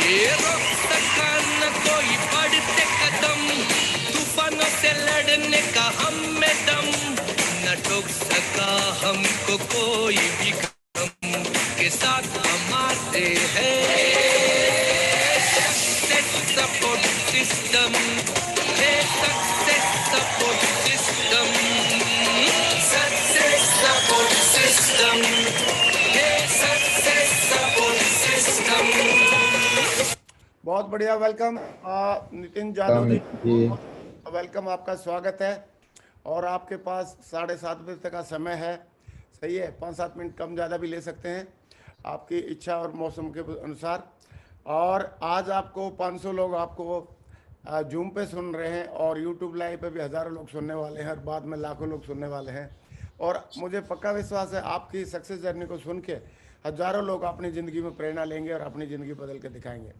ये रोक सका न कोई बढ़ते कदम, तूफानों से लड़ने का हम में दम, न टोक सका हमको कोई भी गम, के साथ हम आते हैं। Support system, success support system, success support system, success support system. बहुत बढ़िया। वेलकम नितिन जादव जी, वेलकम, आपका स्वागत है। और आपके पास 7:30 बजे तक का समय है, सही है? 5-7 मिनट कम ज़्यादा भी ले सकते हैं, आपकी इच्छा और मौसम के अनुसार। और आज आपको 500 लोग आपको जूम पे सुन रहे हैं, और यूट्यूब लाइव पे भी हज़ारों लोग सुनने वाले हैं, और बाद में लाखों लोग सुनने वाले हैं। और मुझे पक्का विश्वास है आपकी सक्सेस जर्नी को सुन के हज़ारों लोग अपनी ज़िंदगी में प्रेरणा लेंगे और अपनी ज़िंदगी बदल के दिखाएंगे।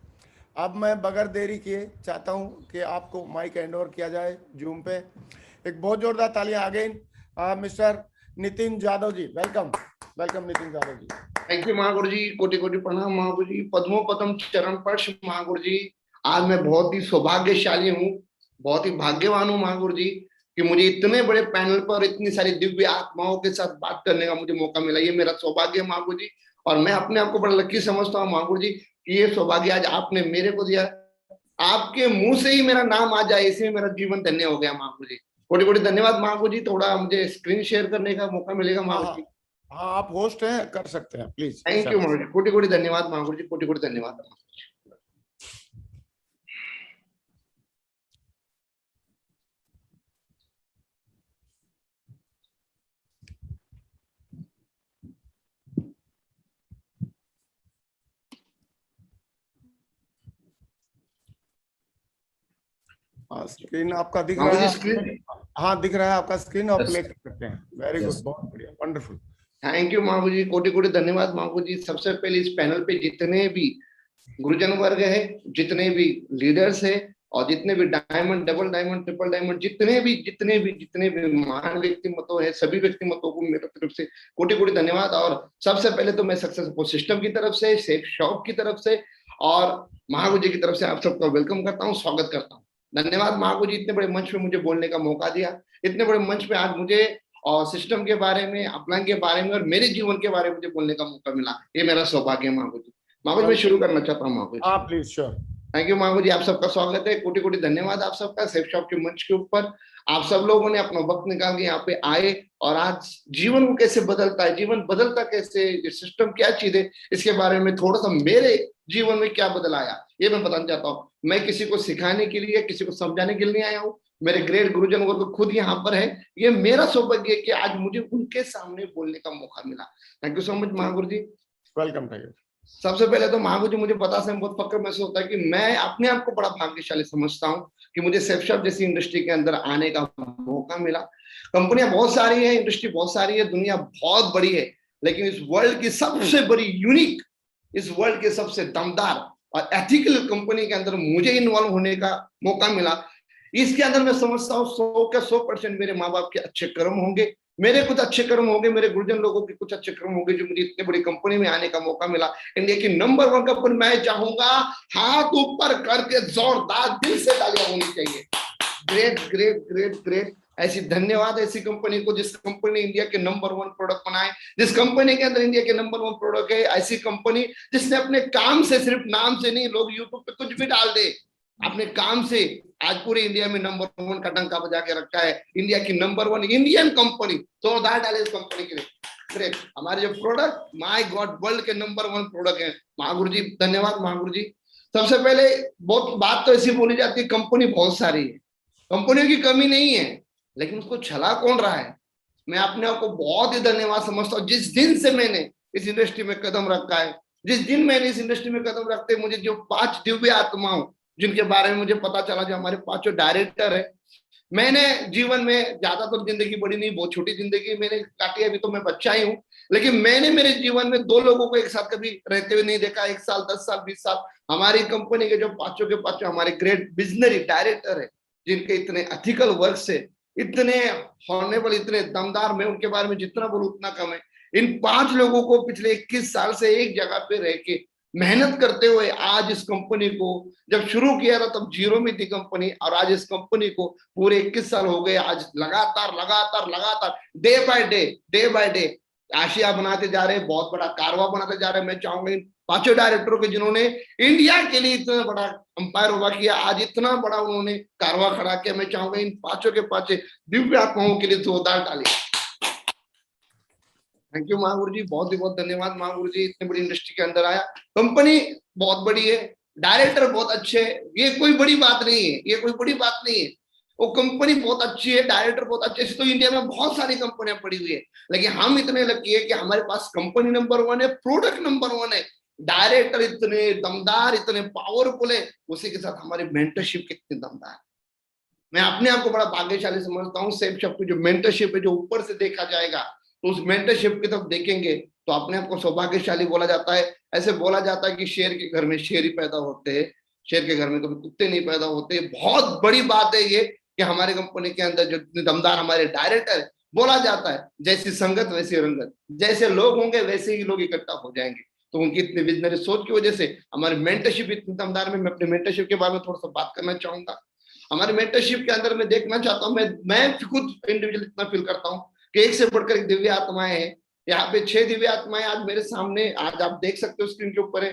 अब मैं बगैर देरी किए चाहता हूं कि आपको माइक हैंड ओवर किया जाए जूम पे। एक बहुत जोरदार तालियां again mister Nitin Jadhav ji, welcome. Welcome Nitin Jadhav ji. Thank you Mahaguru ji, कोटि कोटि प्रणाम महागुरु जी, पद्मों पद्म चरण स्पर्श महागुरु जी। आज मैं बहुत ही सौभाग्यशाली हूँ, बहुत ही भाग्यवान हूँ महागुरु जी कि मुझे इतने बड़े पैनल पर इतनी सारी दिव्य आत्माओं के साथ बात करने का मुझे मौका मिला। ये मेरा सौभाग्य है महागुरु जी, और मैं अपने आप को बड़ा लकी समझता हूँ महागुरु जी कि ये सौभाग्य आज आपने मेरे को दिया। आपके मुंह से ही मेरा नाम आ जाए, इसमें मेरा जीवन धन्य हो गया महागुरु जी। कोटि कोटि धन्यवाद महागुरु जी। थोड़ा मुझे स्क्रीन शेयर करने का मौका मिलेगा महागुरु जी? हाँ, आप होस्ट हैं, कर सकते हैं please. Thank you Mahaguru ji, कोटि कोटि धन्यवाद महागुरु जी, कोटि कोटि धन्यवाद। स्क्रीन आपका दिख रहा है? हाँ दिख रहा है आपका स्क्रीन, और प्ले कर सकते हैं। वेरी गुड, बहुत बढ़िया, wonderful. Thank you Mahaguru ji, कोटि कोटि धन्यवाद महागुरु जी। सबसे पहले इस पैनल पे जितने भी गुरुजन वर्ग है, जितने भी लीडर्स है, और जितने भी diamond, double diamond, triple diamond, जितने भी महान व्यक्तिमत्व है, सभी व्यक्तिमत्वों को मेरी तरफ से कोटि कोटि धन्यवाद। और सबसे पहले तो मैं सक्सेस सपोर्ट सिस्टम की तरफ से, सेफ शॉप की तरफ से, और महागुरु जी की तरफ से आप सबका वेलकम करता हूँ, स्वागत करता हूँ। धन्यवाद महागुरु जी, इतने बड़े मंच पे मुझे बोलने का मौका दिया। इतने बड़े मंच पे आज मुझे और सिस्टम के बारे में, अपलाइन के बारे में, और मेरे जीवन के बारे में मुझे बोलने का मौका मिला। ये मेरा सौभाग्य है महागुरु जी। महागुरु मैं शुरू करना चाहता हूँ महागुरु जी। हाँ please, sure. Thank you Mahaguru जी, आप सबका स्वागत है। कोटि कोटि धन्यवाद आप सबका। सेफ शॉप के मंच के ऊपर आप सब लोगों ने अपना वक्त निकाल के यहाँ पे आए, और आज जीवन को कैसे बदलता है, जीवन बदलता कैसे, ये सिस्टम क्या चीज है, इसके बारे में थोड़ा सा मेरे जीवन में क्या बदल आया ये मैं बताना चाहता हूँ। मैं किसी को सिखाने के लिए, किसी को समझाने के लिए नहीं आया हूँ। मेरे ग्रेट गुरुजन वर्ग खुद यहाँ पर है। ये मेरा सौभाग्य है कि आज मुझे उनके सामने बोलने का मौका मिला। Thank you so much Mahaguru ji. Welcome. Thank you. सबसे पहले तो महागुरु जी मुझे पता से बहुत फक्र महसूस होता है कि मैं अपने आप को बड़ा भाग्यशाली समझता हूँ कि मुझे सेफ शॉप जैसी इंडस्ट्री के अंदर आने का मौका मिला। कंपनियां बहुत सारी है, इंडस्ट्री बहुत सारी है, दुनिया बहुत बड़ी है, लेकिन इस वर्ल्ड की सबसे बड़ी यूनिक, इस वर्ल्ड के सबसे दमदार और एथिकल कंपनी के अंदर मुझे इन्वॉल्व होने का मौका मिला। इसके अंदर मैं समझता हूँ 100 के 100% मेरे माँ बाप के अच्छे कर्म होंगे, मेरे कुछ अच्छे कर्म होंगे, मेरे गुरुजन लोगों के कुछ अच्छे कर्म होंगे, जो मुझे इतने बड़ी कंपनी में आने का मौका मिला। इंडिया की नंबर 1 कंपनी। मैं चाहूंगा हाथ ऊपर करके जोरदार दिल से तालियां होनी चाहिए। Great great great great. ऐसी धन्यवाद ऐसी कंपनी को, जिस कंपनी ने इंडिया के नंबर 1 प्रोडक्ट बनाए, जिस कंपनी के अंदर इंडिया के नंबर 1 प्रोडक्ट है। ऐसी कंपनी जिसने अपने काम से, सिर्फ नाम से नहीं, लोग यूट्यूब पे कुछ भी डाल दे, अपने काम से आज पूरे इंडिया में नंबर 1 का डंका बजा के रखा है। इंडिया की नंबर 1 इंडियन कंपनी, तो डाले इस कंपनी के लिए। ग्रेट। हमारे जो प्रोडक्ट, माय गॉड, वर्ल्ड के नंबर 1 प्रोडक्ट है। महागुरु जी धन्यवाद महागुरु जी। सबसे पहले बहुत बात तो ऐसी बोली जाती है, कंपनी बहुत सारी है, कंपनियों की कमी नहीं है, लेकिन उसको चला कौन रहा है। मैं अपने आप को बहुत ही धन्यवाद समझता हूँ। जिस दिन से मैंने इस इंडस्ट्री में कदम रखा है, जिस दिन मैंने इस इंडस्ट्री में कदम रखते मुझे जो 5 दिव्य आत्माओं जिनके बारे में मुझे पता चला, जो हमारे 5 डायरेक्टर है। मैंने जीवन में ज्यादा तो जिंदगी बड़ी नहीं, बहुत छोटी जिंदगी मैंने काटी, अभी तो मैं बच्चा ही हूँ, लेकिन मैंने मेरे जीवन में 2 लोगों को एक साथ कभी रहते हुए नहीं देखा। 1 साल, 10 साल, 20 साल। हमारी कंपनी के जो 5 के 5 हमारे ग्रेट विजनरी डायरेक्टर है, जिनके इतने एथिकल वर्क से, इतने हॉनेबल, इतने दमदार, मैं उनके बारे में जितना बोलूं उतना कम है। इन 5 लोगों को पिछले 21 साल से एक जगह पे रह के मेहनत करते हुए आज इस कंपनी को, जब शुरू किया था तब जीरो में थी कंपनी, और आज इस कंपनी को पूरे 21 साल हो गए। आज लगातार लगातार लगातार डे बाय डे आशिया बनाते जा रहे हैं, बहुत बड़ा कारवा बनाते जा रहे हैं। मैं चाहूंगा इन 5 डायरेक्टरों के जिन्होंने इंडिया के लिए इतना बड़ा अंपायर उभा किया, आज इतना बड़ा उन्होंने कारवा खड़ा किया, मैं चाहूंगा इन 5 के 5 दिव्य आत्माओं के लिए जोरदार ताली। थैंक यू महागुरु जी, बहुत ही बहुत धन्यवाद महागुरु जी, इतनी बड़ी इंडस्ट्री के अंदर आया। कंपनी बहुत बड़ी है, डायरेक्टर बहुत अच्छे है, ये कोई बड़ी बात नहीं है, ये कोई बड़ी बात नहीं है। वो कंपनी बहुत अच्छी है, डायरेक्टर बहुत अच्छे। तो इंडिया में बहुत सारी कंपनियां पड़ी हुई है, लेकिन हम इतने लकी है कि हमारे पास कंपनी नंबर 1 है, प्रोडक्ट नंबर 1 है, डायरेक्टर इतने दमदार, इतने पावरफुल है, उसी के साथ हमारी मेंटरशिप कितनी दमदार है। मैं अपने आप को बड़ा भाग्यशाली समझता हूँ। सेफ शॉप की जो मेंटरशिप है, जो ऊपर से देखा जाएगा, तो उस मेंटरशिप की तरफ देखेंगे तो अपने आप को सौभाग्यशाली बोला जाता है। ऐसे बोला जाता है कि शेर के घर में शेर ही पैदा होते हैं, शेर के घर में कभी कुत्ते नहीं पैदा होते। बहुत बड़ी बात है ये कि हमारे कंपनी के अंदर जो दमदार हमारे डायरेक्टर, बोला जाता है जैसी संगत वैसी रंगत, जैसे लोग होंगे वैसे ही लोग इकट्ठा हो जाएंगे। तो उनकी इतनी विजनरी सोच की वजह से हमारी मेंटरशिप इतनी दमदार में। मैं अपने मेंटरशिप के बारे में थोड़ा सा बात करना चाहूंगा। हमारे मेंटरशिप के अंदर मैं देखना चाहता हूँ, मैं खुद इंडिविजुअल इतना फील करता हूँ कि एक से बढ़कर एक दिव्य आत्माएं हैं। यहाँ पे 6 दिव्य आत्माएं आज मेरे सामने, आज आप देख सकते हो स्क्रीन के ऊपर है।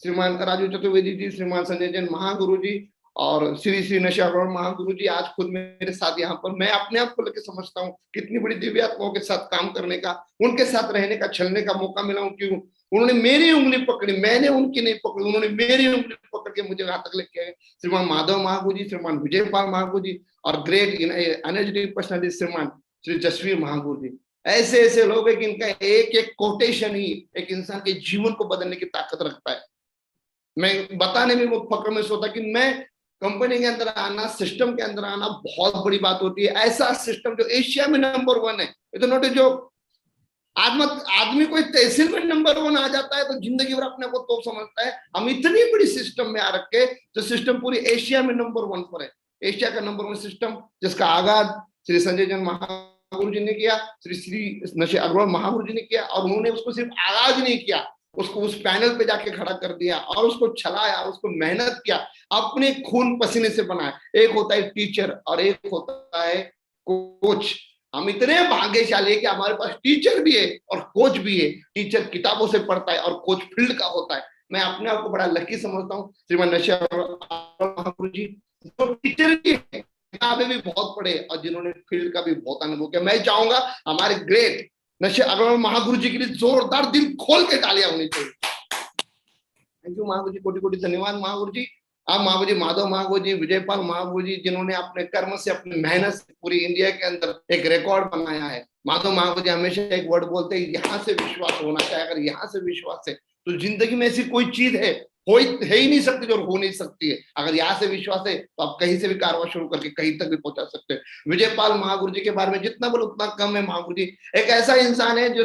श्रीमान राजू चतुर्वेदी जी, श्रीमान संजय जैन महागुरु जी और श्री श्री नशा महागुरु जी आज खुद मेरे साथ यहाँ पर। मैं अपने आप को लेकर समझता हूँ कितनी बड़ी दिव्य आत्माओं के साथ काम करने का, उनके साथ रहने का, चलने का मौका मिला। क्यों? उन्होंने मेरी उंगली पकड़ी, मैंने उनकी नहीं पकड़ी, उन्होंने मेरी उंगली पकड़ के मुझे यहाँ तक लेके आए। श्रीमान माधव महागुरु जी, श्रीमान विजयपाल महागुरु जी और ग्रेट एनर्जेटिक पर्सनालिटी श्रीमान श्री जसवीर महागुरु जी। ऐसे ऐसे लोग हैं कि इनका एक एक कोटेशन ही एक इंसान के जीवन को बदलने की ताकत रखता है। मैं बताने में वो फक्र में सोता कि मैं कंपनी के अंदर आना, सिस्टम के अंदर आना बहुत बड़ी बात होती है। ऐसा सिस्टम जो एशिया में नंबर 1 है, तो नोट जो आदमी कोई तहसील में नंबर 1 आ जाता है तो जिंदगी भर अपने को तो समझता है। हम इतनी बड़ी सिस्टम में आ रखे जो सिस्टम पूरी एशिया में नंबर 1 पर है। एशिया का नंबर 1 सिस्टम जिसका आगाज श्री संजय जैन महागुरु जी ने किया, श्री श्री नशे अग्रवाल महागुरु जी ने किया, और उन्होंने उसको सिर्फ आगाज नहीं किया, उसको उस पैनल पे जाके खड़ा कर दिया और उसको चलाया, उसको मेहनत किया, अपने खून पसीने से बनाया। एक होता है टीचर और एक होता है कोच। हम इतने भाग्यशाली है कि हमारे पास टीचर भी है और कोच भी है। टीचर किताबों से पढ़ता है और कोच फील्ड का होता है। मैं अपने आप को बड़ा लकी समझता हूँ। श्रीमान नशा महागुरु जी तो टीचर भी है, किताबें भी बहुत पढ़े और जिन्होंने फील्ड का भी बहुत अनुभव किया। मैं चाहूंगा हमारे ग्रेट नशे अग्रवाल महागुरु जी के लिए जोरदार दिल खोल के तालियां होनी चाहिए। थैंक यू महागुरु जी, कोटि कोटि धन्यवाद महागुरु जी। आप महागुरु जी माधव महागुरु जी, विजयपाल महागुरु जी, जिन्होंने अपने कर्म से, अपनी मेहनत से पूरी इंडिया के अंदर एक रिकॉर्ड बनाया है। माधव महागुरु जी हमेशा एक वर्ड बोलते हैं, यहाँ से विश्वास होना चाहिए। अगर यहाँ से विश्वास है तो जिंदगी में ऐसी कोई चीज है ही नहीं सकती जो हो नहीं सकती है। अगर यहाँ से विश्वास है तो आप कहीं से भी कारवाई शुरू करके कहीं तक भी पहुंचा सकते हैं। विजयपाल महागुरु जी के बारे में जितना बोलो उतना कम है। महागुरु जी एक ऐसा इंसान है जो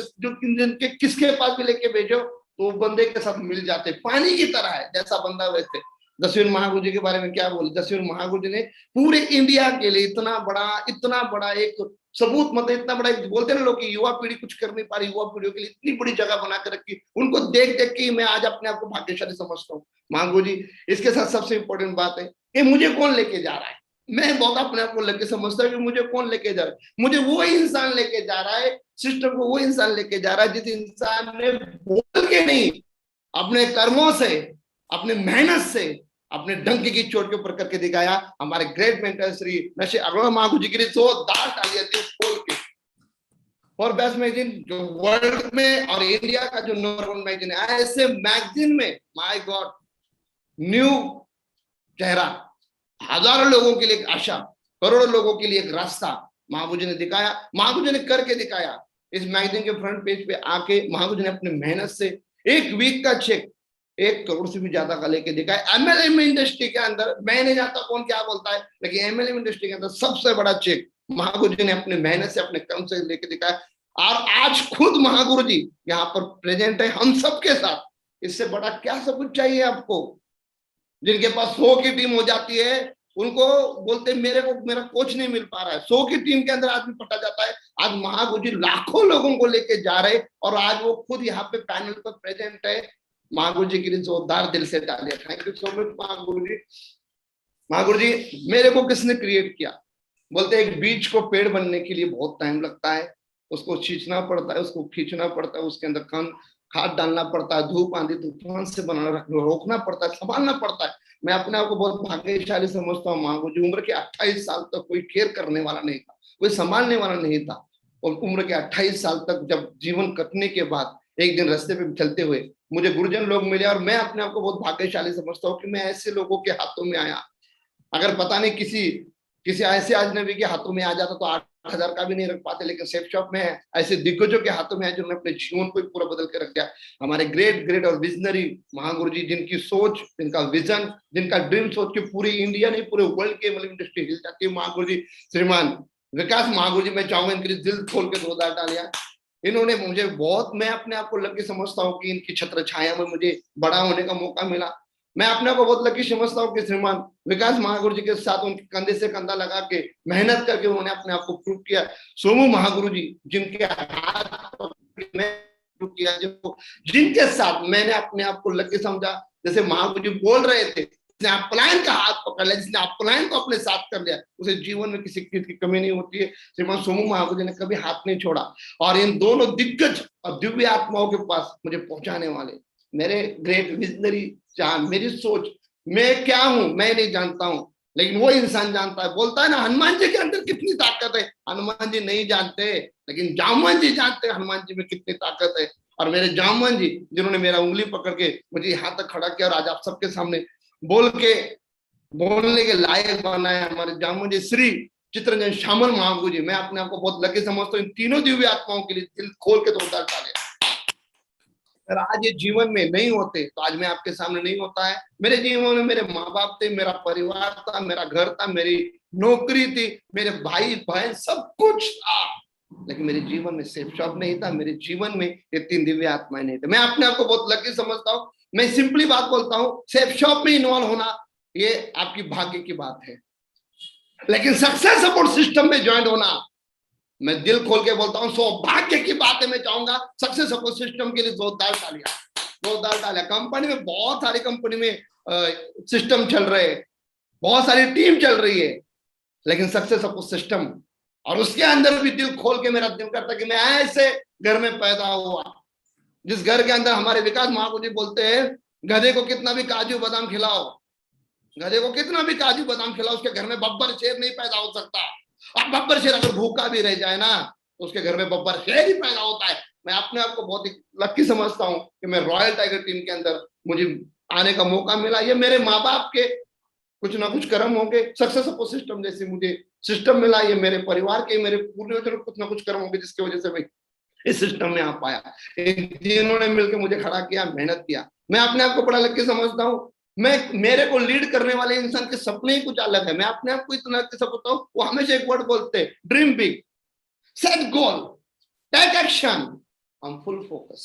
किसके पास भी लेके भेजो तो बंदे के साथ मिल जाते, पानी की तरह है, जैसा बंदा वैसे। जसवीर महागुरु जी के बारे में क्या बोले। जसवीर महागुरु जी ने पूरे इंडिया के लिए इतना बड़ा एक सबूत, मतलब इतना बड़ा, बोलते ना लोग कि युवा पीढ़ी कुछ कर नहीं पा रही, युवा पीढ़ियों के लिए इतनी बड़ी जगह बना कर रखी। उनको देख देख के मैं आज अपने आप को भाग्यशाली समझता हूँ महागुरु जी। इसके साथ सबसे इंपॉर्टेंट बात है कि मुझे कौन लेके जा रहा है। मैं बहुत अपने आप को लेके समझता हूँ कि मुझे कौन लेके जा रहा है। मुझे वो इंसान लेके जा रहा है, सिस्टम को वो इंसान लेके जा रहा है जिस इंसान ने बोल के नहीं, अपने कर्मों से, अपने मेहनत से, अपने डंके की चोट के ऊपर करके दिखाया। हमारे ग्रेट मेंटर श्री नशे अग्रवाल महागुरु जी के लिए जोरदार तालियां दी खोल के। और बेस्ट मैगजीन जो वर्ल्ड में और इंडिया का जो नंबर 1 मैगजीन है, ऐसे मैगजीन में माय गॉड न्यू चेहरा, हजारों लोगों के लिए एक आशा, करोड़ों लोगों के लिए एक रास्ता महागुरु जी ने दिखाया, महागुरु जी ने करके दिखाया। इस मैगजीन के फ्रंट पेज पे आके महागुरु जी ने अपनी मेहनत से एक वीक का चेक 1 करोड़ से भी ज्यादा का लेके दिखाया। एमएलएम इंडस्ट्री के अंदर, मैं नहीं जानता कौन क्या बोलता है, लेकिन एमएलएम इंडस्ट्री के अंदर सबसे बड़ा चेक महागुरु जी ने अपने मेहनत से, अपने कर्म से लेके दिखाया। और आज खुद महागुरु जी यहाँ पर प्रेजेंट है हम सबके साथ। इससे बड़ा क्या सब कुछ चाहिए आपको। जिनके पास 100 की टीम हो जाती है उनको बोलते मेरे को मेरा कोच नहीं मिल पा रहा है। 100 की टीम के अंदर आदमी पटा जाता है। आज महागुरु जी लाखों लोगों को लेके जा रहे और आज वो खुद यहाँ पे पैनल पर प्रेजेंट है। महागुरु जी के लिए जोरदार दिल से तालियां। Thank you so much Mahaguru जी। महागुरु जी, मेरे को किसने क्रिएट किया? बोलते हैं एक बीज को पेड़ बनने के लिए बहुत टाइम लगता है, उसको सींचना पड़ता है, उसको खींचना पड़ता है, उसके अंदर खाद डालना पड़ता है, धूप आंधी तूफान से बनाना रोकना पड़ता है, संभालना पड़ता है। मैं अपने आप को बहुत भाग्यशाली समझता हूँ महागुरु जी। उम्र के 28 साल तक कोई केयर करने वाला नहीं था, कोई संभालने वाला नहीं था, और उम्र के 28 साल तक जब जीवन कटने के बाद एक दिन रास्ते पे चलते हुए मुझे गुरुजन लोग मिले, और मैं अपने आप को बहुत भाग्यशाली समझता हूँ कि मैं ऐसे लोगों के हाथों में आया। अगर पता नहीं किसी ऐसे अजनबी के हाथों में आ जाता तो 8,000 का भी नहीं रख पाते, लेकिन सेफ शॉप में ऐसे दिग्गजों के हाथों में है जिन्होंने अपने जीवन को पूरा बदल के रख दिया। हमारे ग्रेट और विजनरी महागुरु जी, जिनकी सोच, जिनका विजन, जिनका ड्रीम सोच की पूरी इंडिया नहीं पूरे वर्ल्ड के मतलब इंडस्ट्री हिल जाती है। महागुरु जी श्रीमान विकास महागुरु जी, मैं चाहूंगा इनके लिए दिल खोल के जोरदार तालियां। इन्होंने मुझे बहुत, मैं अपने आप को लकी समझता हूँ कि इनकी छत्र छाया में मुझे बड़ा होने का मौका मिला। मैं अपने को बहुत लकी समझता हूँ कि श्रीमान विकास महागुरु जी के साथ उनके कंधे से कंधा लगा के मेहनत करके उन्होंने अपने आप को प्रूव किया। सोमू महागुरु जी, जिनके हाथ में किया, जिनके साथ मैंने अपने आप को लकी समझा। जैसे महागुरु जी बोल रहे थे, जिसने अपलायन का हाथ पकड़ लिया, जिसने अपलायन को अपने साथ कर लिया, उसे जीवन में किसी चीज की कमी नहीं होती है। श्रीमान सोमू महागुरु जी ने कभी हाथ नहीं छोड़ा, और इन दोनों दिग्गज और दिव्य आत्माओं के पास मुझे पहुंचाने वाले मेरे ग्रेट विजनरी जान, मेरी सोच, मैं क्या हूं मैं नहीं जानता हूं, लेकिन वो इंसान जानता है। बोलता है ना, हनुमान जी के अंदर कितनी ताकत है, हनुमान जी नहीं जानते, लेकिन जामवन जी जानते हैं हनुमान जी में कितनी ताकत है। और मेरे जामवन जी, जिन्होंने मेरा उंगली पकड़ के मुझे यहाँ तक खड़ा किया और आज आप सबके सामने बोलने के लायक बनाया, हमारे जामवन जी श्री चित्रंजन श्यामल महागुरु जी, मैं अपने आप को बहुत लकी समझता हूँ। इन तीनों दिव्य आत्माओं के लिए दिल खोल के जोरदार तालियां। अगर आज ये जीवन में नहीं होते तो आज मैं आपके सामने नहीं होता है। मेरे जीवन में मेरे माँ बाप थे, मेरा परिवार था, मेरा घर था, मेरी नौकरी थी, मेरे भाई बहन सब कुछ था, लेकिन मेरे जीवन में सेफ शॉप नहीं था, मेरे जीवन में ये तीन दिव्य आत्माएं नहीं थे। मैं अपने आप को बहुत लकी समझता हूँ। मैं सिंपली बात बोलता हूँ, सेफ शॉप में इन्वॉल्व होना ये आपकी भाग्य की बात है, लेकिन सक्सेस सपोर्ट सिस्टम में ज्वाइन होना, मैं दिल खोल के बोलता हूँ, सौभाग्य की बात है। मैं चाहूंगा सक्सेस सपोर्ट सिस्टम के लिए जोरदार तालियां, जोरदार तालियां। कंपनी में बहुत सारी कंपनी में सिस्टम चल रहे हैं, बहुत सारी टीम चल रही है, लेकिन सक्सेस सपोर्ट सिस्टम, और उसके अंदर भी दिल खोल के मेरा दिल करता कि मैं ऐसे घर में पैदा हुआ जिस घर के अंदर हमारे विकास महागुरु जी बोलते हैं, गधे को कितना भी काजू बादाम खिलाओ, गधे को कितना भी काजू बादाम खिलाओ, उसके घर में बब्बर शेर नहीं पैदा हो सकता। अब बब्बर शेर अगर भूखा भी रह जाए ना, तो उसके घर में बब्बर शेर ही पैदा होता है। मैं अपने आप को बहुत ही लकी समझता हूँ कि मैं रॉयल टाइगर टीम के अंदर मुझे आने का मौका मिला। ये मेरे माँ बाप के कुछ ना कुछ कर्म होंगे, सक्सेस सपोर्ट सिस्टम जैसे मुझे सिस्टम मिला, ये मेरे परिवार के, मेरे पूर्वजों के कुछ ना कुछ कर्म होंगे जिसकी वजह से मैं इस सिस्टम में आ पाया। जिन्होंने मिलकर मुझे खड़ा किया, मेहनत किया। मैं अपने आप को बड़ा लकी समझता हूँ। मेरे को लीड करने वाले इंसान के सपने ही कुछ अलग है। मैं अपने आप को इतना समझता हूँ, वो हमेशा एक वर्ड बोलते हैं, dream big, set goal, take action, I am full focus.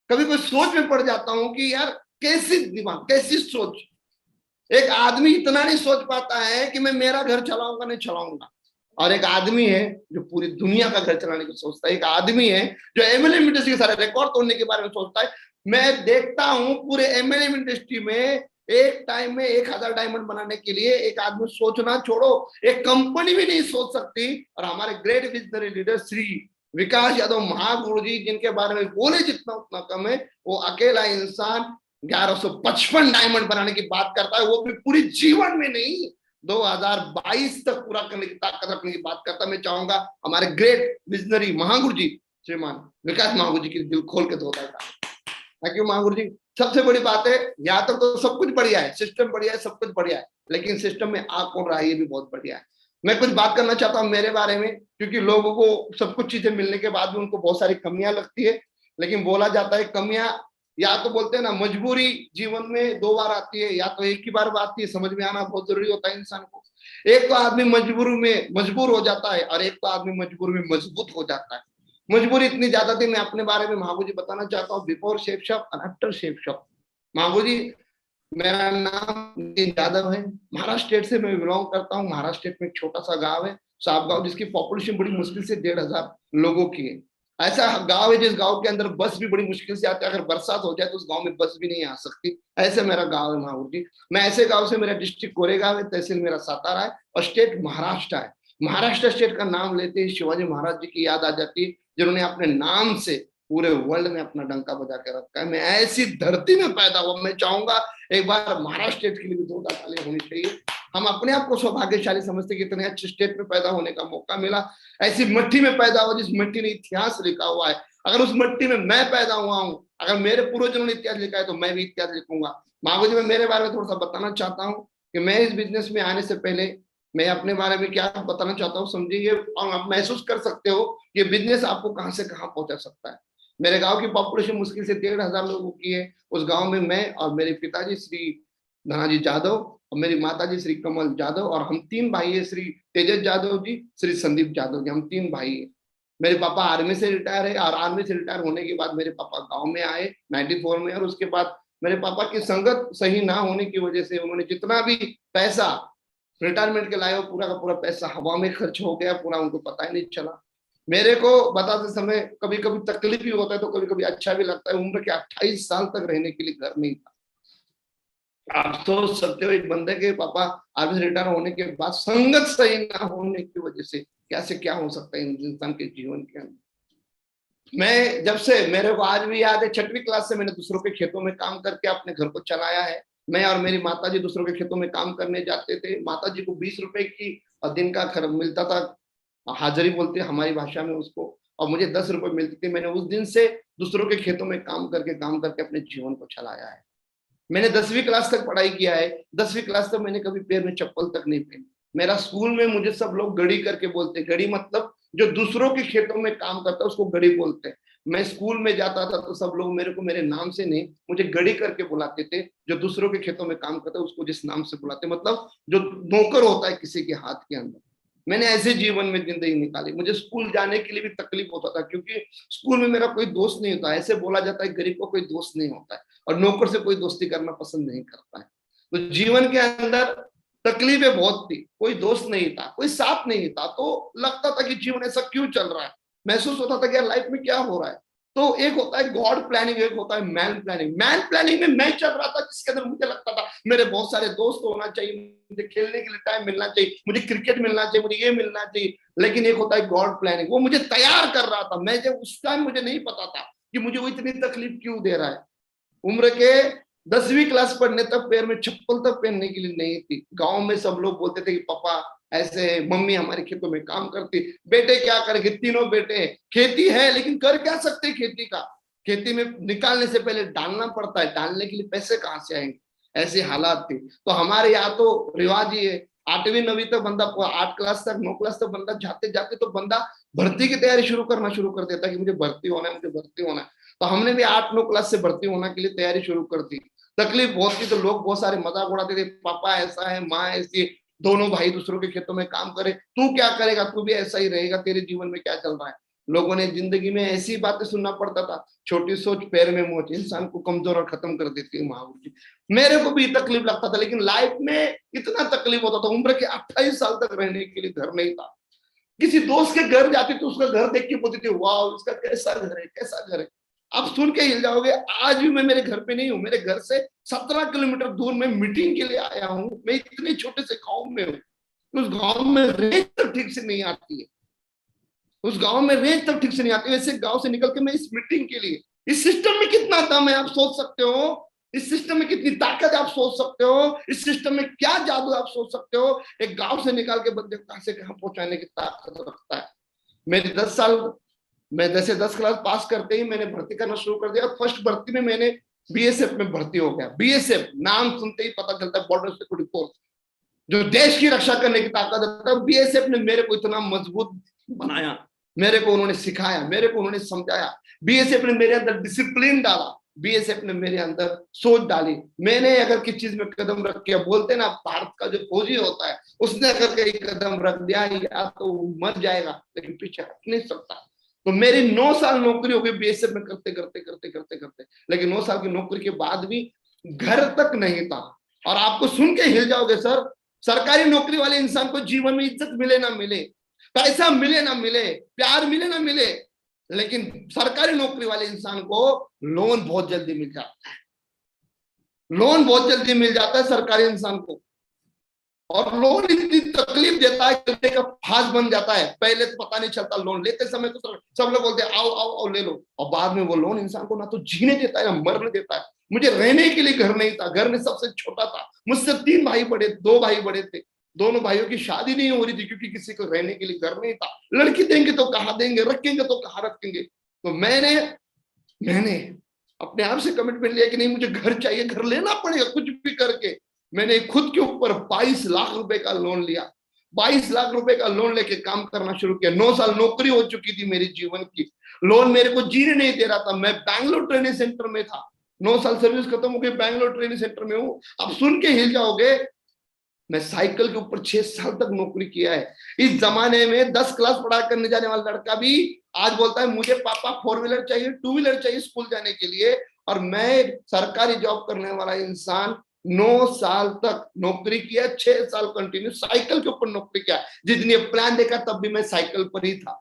कभी कोई सोच में पड़ जाता हूं कि यार कैसी दिमाग, कैसी सोच। एक आदमी इतना नहीं सोच पाता है कि मैं मेरा घर चलाऊंगा नहीं चलाऊंगा, और एक आदमी है जो पूरी दुनिया का घर चलाने की सोचता है। एक आदमी है जो एमएलएम इंडस्ट्री के सारे रिकॉर्ड तोड़ने के बारे में सोचता है। मैं देखता हूं पूरे एमएलएम इंडस्ट्री में एक टाइम में 1000 डायमंड बनाने के लिए एक आदमी सोचना छोड़ो, एक कंपनी भी नहीं सोच सकती। और हमारे ग्रेट विजनरी लीडर श्री विकास यादव महागुरु जी, जिनके बारे में बोले जितना उतना कम है, वो अकेला इंसान 1155 डायमंड बनाने की बात करता है, वो भी पूरी जीवन में नहीं 2022 तक पूरा करने की ताकत रखने की बात करता है। मैं चाहूंगा हमारे ग्रेट विजनरी महागुरु जी श्रीमान विकास महागुरु जी की दिल खोल के धोता था। थैंक यू महागुरु जी। सबसे बड़ी बात है, यहाँ तक तो सब कुछ बढ़िया है, सिस्टम बढ़िया है, सब कुछ बढ़िया है, लेकिन सिस्टम में आ कौन रहा है ये भी बहुत बढ़िया है। मैं कुछ बात करना चाहता हूँ मेरे बारे में, क्योंकि लोगों को सब कुछ चीजें मिलने के बाद भी उनको बहुत सारी कमियां लगती है। लेकिन बोला जाता है कमियां या तो बोलते हैं ना, मजबूरी जीवन में 2 बार आती है, या तो एक ही बार आती है। समझ में आना बहुत जरूरी होता है इंसान को। एक तो आदमी मजबूर हो जाता है, और एक तो आदमी मजबूर में मजबूत हो जाता है। मजबूरी इतनी ज्यादा थी, मैं अपने बारे में महागुरु जी बताना चाहता हूँ, बिफोर शेप शॉप और आफ्टर शेप शॉप। महागुरु जी, मेरा नाम नितिन यादव है, महाराष्ट्र स्टेट से मैं बिलोंग करता हूँ। महाराष्ट्र स्टेट में एक छोटा सा गांव है साहब गांव, जिसकी पॉपुलेशन बड़ी मुश्किल से 1500 लोगों की है। ऐसा गांव है जिस गांव के अंदर बस भी बड़ी मुश्किल से आती है, अगर बरसात हो जाए तो उस गांव में बस भी नहीं आ सकती। ऐसे मेरा गांव है महावीर जी। मैं ऐसे गांव से, मेरा डिस्ट्रिक्ट कोरेगांव है, तहसील मेरा सातारा है और स्टेट महाराष्ट्र है। महाराष्ट्र स्टेट का नाम लेते ही शिवाजी महाराज जी की याद आ जाती है, जिन्होंने अपने नाम से पूरे वर्ल्ड में अपना डंका बजा के रखा है। मैं ऐसी धरती में पैदा हुआ, मैं चाहूंगा एक बार महाराष्ट्र स्टेट के लिए भी 2 तालियां होनी चाहिए। हम अपने आप को सौभाग्यशाली समझते कि इतने अच्छे स्टेट में पैदा होने का मौका मिला, ऐसी मिट्टी में पैदा हुआ जिस मिट्टी ने इतिहास लिखा हुआ है। अगर उस मिट्टी में मैं पैदा हुआ हूँ, अगर मेरे पूर्वजों ने इतिहास लिखा है तो मैं भी इतिहास लिखूंगा। महावीर जी, मैं मेरे बारे में थोड़ा सा बताना चाहता हूँ कि मैं इस बिजनेस में आने से पहले मैं अपने बारे में क्या बताना चाहता हूँ, समझिए और आप महसूस कर सकते हो कि बिजनेस आपको कहाँ से कहाँ पहुंचा सकता है। मेरे गांव की पॉपुलेशन मुश्किल से 1,500 लोगों की है। उस गांव में मैं और मेरे पिताजी श्री धनाजी जादव और मेरी माताजी श्री कमल जादव और हम 3 भाई है, श्री तेजस जादव जी, श्री संदीप जादव जी, हम 3 भाई है। मेरे पापा आर्मी से रिटायर है और आर्मी से रिटायर होने के बाद मेरे पापा गांव में आए 94 में, और उसके बाद मेरे पापा की संगत सही ना होने की वजह से उन्होंने जितना भी पैसा रिटायरमेंट के लाए वो पूरा का पूरा पैसा हवा में खर्च हो गया, पूरा उनको पता ही नहीं चला। मेरे को बताते समय कभी कभी तकलीफ भी होता है तो कभी कभी अच्छा भी लगता है। उम्र के 28 साल तक रहने के लिए घर नहीं था। आप सोच सकते हो एक बंदे के पापा आर्मी से रिटायर होने के बाद संगत सही ना होने की वजह से क्या से क्या हो सकता है इंसान के जीवन के अंदर। मैं जब से, मेरे को आज भी याद है 6वीं क्लास से मैंने दूसरों के खेतों में काम करके अपने घर को चलाया है। मैं और मेरी माताजी दूसरों के खेतों में काम करने जाते थे। माताजी को 20 रुपए की दिन का खर्च मिलता था, हाजिरी बोलते हैं हमारी भाषा में उसको, और मुझे 10 रुपए मिलते थे। मैंने उस दिन से दूसरों के खेतों में काम करके अपने जीवन को चलाया है। मैंने 10वीं क्लास तक पढ़ाई किया है। 10वीं क्लास तक मैंने कभी पैर में चप्पल तक नहीं पहनी। मेरा स्कूल में मुझे सब लोग गड़ी करके बोलते, गड़ी मतलब जो दूसरों के खेतों में काम करता है उसको गड़ी बोलते हैं। मैं स्कूल में जाता था तो सब लोग मेरे को मेरे नाम से नहीं, मुझे गड़ी करके बुलाते थे। जो दूसरों के खेतों में काम करता है उसको जिस नाम से बुलाते, मतलब जो नौकर होता है किसी के हाथ के अंदर। मैंने ऐसे जीवन में जिंदगी निकाली। मुझे स्कूल जाने के लिए भी तकलीफ होता था क्योंकि स्कूल में मेरा कोई दोस्त नहीं होता। ऐसे बोला जाता है गरीब को कोई दोस्त नहीं होता है और नौकर से कोई दोस्ती करना पसंद नहीं करता है। तो जीवन के अंदर तकलीफें बहुत थी, कोई दोस्त नहीं था, कोई साथ नहीं था, तो लगता था कि जीवन ऐसा क्यों चल रहा है। महसूस होता था कि यार लाइफ में क्या हो रहा है। तो एक होता है गॉड प्लानिंग, एक होता है मैन प्लानिंग। मैन प्लानिंग में मैं चल रहा था जिसके अंदर मुझे लगता था मेरे बहुत सारे दोस्त होना चाहिए, मुझे खेलने के लिए टाइम मिलना चाहिए, मुझे क्रिकेट मिलना चाहिए, मुझे ये मिलना चाहिए। लेकिन एक होता है गॉड प्लानिंग, वो मुझे तैयार कर रहा था। मैं जब उस टाइम मुझे नहीं पता था कि मुझे वो इतनी तकलीफ क्यों दे रहा है। उम्र के 10वीं क्लास पढ़ने तक पैर में चप्पल तक पहनने के लिए नहीं थी। गांव में सब लोग बोलते थे कि पापा ऐसे, मम्मी हमारे खेतों में काम करती, बेटे क्या करेंगे, तीनों बेटे हैं, खेती है लेकिन कर क्या सकते खेती का, खेती में निकालने से पहले डालना पड़ता है, डालने के लिए पैसे कहाँ से आएंगे, ऐसी हालात थी। तो हमारे यहाँ तो रिवाज ही है 8वीं 9वीं तक बंदा, 8 क्लास तक 9 क्लास तक बंदा जाते जाते तो बंदा भर्ती की तैयारी शुरू कर देता है कि मुझे भर्ती होना है, मुझे भर्ती होना है। तो हमने भी 8-9 क्लास से भर्ती होने के लिए तैयारी शुरू कर दी। तकलीफ बहुत थी तो लोग बहुत सारे मजाक उड़ाते थे, पापा ऐसा है, माँ ऐसी, दोनों भाई दूसरों के खेतों में काम करे, तू क्या करेगा, तू भी ऐसा ही रहेगा, तेरे जीवन में क्या चल रहा है। लोगों ने जिंदगी में ऐसी बातें सुनना पड़ता था। छोटी सोच पैर में मोच इंसान को कमजोर और खत्म कर देती है महावीर जी। मेरे को भी तकलीफ लगता था लेकिन लाइफ में इतना तकलीफ होता था। उम्र के 28 साल तक रहने के लिए घर नहीं था। किसी दोस्त के घर जाती तो उसका घर देख के बोलती थी वाह उसका कैसा घर है, कैसा घर है। आप सुन के हिल जाओगे, आज भी मैं मेरे घर पे नहीं हूँ, मेरे घर से 17 किलोमीटर दूर में मीटिंग के लिए आया हूँ। मैं इतने छोटे से गांव में हूँ, उस गांव में रेंज तक ठीक से नहीं आती है, उस गांव में रेंज तक ठीक से नहीं आती है। वैसे गांव से निकल के मैं इस मीटिंग के लिए, इस सिस्टम में कितना दम है आप सोच सकते हो, इस सिस्टम में कितनी ताकत आप सोच सकते हो, इस सिस्टम में क्या जादू आप सोच सकते हो। एक गांव से निकाल के बंदे कहां से कहां पहुंचाने की ताकत रखता है। मेरे 10 साल, मैं जैसे 10 क्लास पास करते ही मैंने भर्ती करना शुरू कर दिया। फर्स्ट भर्ती में मैंने बीएसएफ में भर्ती हो गया। बीएसएफ नाम सुनते ही पता चलता है बॉर्डर सिक्योरिटी फोर्स, जो देश की रक्षा करने की ताकत है। बीएसएफ ने मेरे को इतना मजबूत बनाया, मेरे को उन्होंने सिखाया, मेरे को उन्होंने समझाया। बीएसएफ ने मेरे अंदर डिसिप्लिन डाला, बीएसएफ ने मेरे अंदर सोच डाली। मैंने अगर किसी चीज में कदम रख के, बोलते ना भारत का जो फौजी होता है उसने अगर कहीं कदम रख दिया या तो मर जाएगा लेकिन पीछे हट नहीं सकता। तो मेरी 9 साल नौकरी हो गई बीएसएफ में करते करते करते करते करते, लेकिन 9 साल की नौकरी के बाद भी घर तक नहीं था। और आपको सुन के हिल जाओगे सर, सरकारी नौकरी वाले इंसान को जीवन में इज्जत मिले ना मिले, पैसा मिले ना मिले, प्यार मिले ना मिले, लेकिन सरकारी नौकरी वाले इंसान को लोन बहुत जल्दी मिल जाता है, लोन बहुत जल्दी मिल जाता है सरकारी इंसान को। और लोन इतनी तकलीफ देता है कि का फास बन जाता है। पहले तो पता नहीं चलता, लोन लेते समय तो सब लोग बोलते हैं आओ आओ आओ ले लो, और बाद में वो लोन इंसान को ना तो जीने देता है ना मरने देता है। मुझे रहने के लिए घर नहीं था, घर में सबसे छोटा था, मुझसे 3 भाई बड़े, 2 भाई बड़े थे, दोनों भाइयों की शादी नहीं हो रही थी क्योंकि किसी को रहने के लिए घर नहीं था। लड़की देंगे तो कहाँ देंगे, रखेंगे तो कहाँ रखेंगे। तो मैंने अपने आप से कमिटमेंट लिया कि नहीं मुझे घर चाहिए, घर लेना पड़ेगा कुछ भी करके। मैंने खुद के ऊपर 22 लाख रुपए का लोन लिया, 22 लाख रुपए का लोन लेके काम करना शुरू किया। 9 साल नौकरी हो चुकी थी मेरी जीवन की, लोन मेरे को जीने नहीं दे रहा था। मैं बैंगलोर ट्रेनिंग सेंटर में था, 9 साल सर्विस खत्म हो गई, बैंगलोर ट्रेनिंग सेंटर में हूँ। अब सुन के हिल जाओगे, मैं साइकिल के ऊपर 6 साल तक नौकरी किया है। इस जमाने में 10 क्लास पढ़ा करने जाने वाला लड़का भी आज बोलता है मुझे पापा 4 व्हीलर चाहिए, 2 व्हीलर चाहिए स्कूल जाने के लिए। और मैं सरकारी जॉब करने वाला इंसान 9 साल तक नौकरी किया, 6 साल कंटिन्यू साइकिल के ऊपर नौकरी किया। जितनी प्लान देखा तब भी मैं साइकिल पर ही था,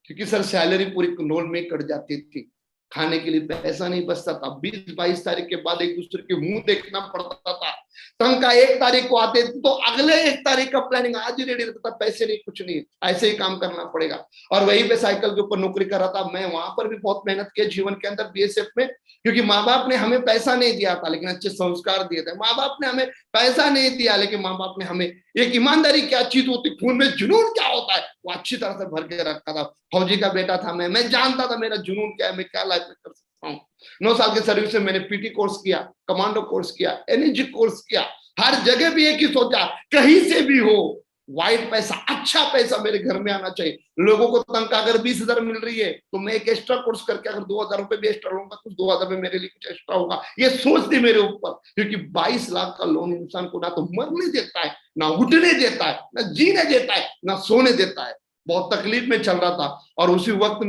क्योंकि सर सैलरी पूरी लोन में कट जाती थी, खाने के लिए पैसा नहीं बचता था। 20-22 तारीख के बाद एक दूसरे के मुंह देखना पड़ता था। तनख्वाह 1 तारीख को आते तो अगले 1 तारीख का प्लानिंग आज ही रेडी रहता था, पैसे नहीं कुछ नहीं, ऐसे ही काम करना पड़ेगा। और वहीं पे साइकिल के ऊपर नौकरी कर रहा था मैं। वहां पर भी बहुत मेहनत की जीवन के अंदर बीएसएफ में, क्योंकि माँ बाप ने हमें पैसा नहीं दिया था लेकिन अच्छे संस्कार दिए थे। माँ बाप ने हमें पैसा नहीं दिया लेकिन माँ बाप ने हमें एक ईमानदारी क्या चीज होती, खून में जुनून क्या होता है वो अच्छी तरह से भर के रखा था। फौजी का बेटा था मैं जानता था मेरा जुनून क्या है, मैं क्या लाइफ में कर सकता हूँ। 9 साल के सर्विस में मैंने पीटी कोर्स किया, कमांडो कोर्स किया, एनर्जी कोर्स किया। हर जगह भी एक ही सोचा, कहीं से भी हो वाइट पैसा, अच्छा पैसा मेरे घर में आना चाहिए। लोगों को तनख्वाह अगर 20,000 मिल रही है तो मैं एक एक्स्ट्रा कोर्स करके अगर 2,000 रुपए भी एक्स्ट्रा लूंगा तो 2,000 में मेरे लिए कुछ एक्स्ट्रा होगा। ये सोच थी मेरे ऊपर, क्योंकि 22 लाख का लोन इंसान को ना तो मरने देता है, ना उठने देता है, ना जीने देता है, ना सोने देता है। बहुत तकलीफ में चल रहा था। और उसी वक्त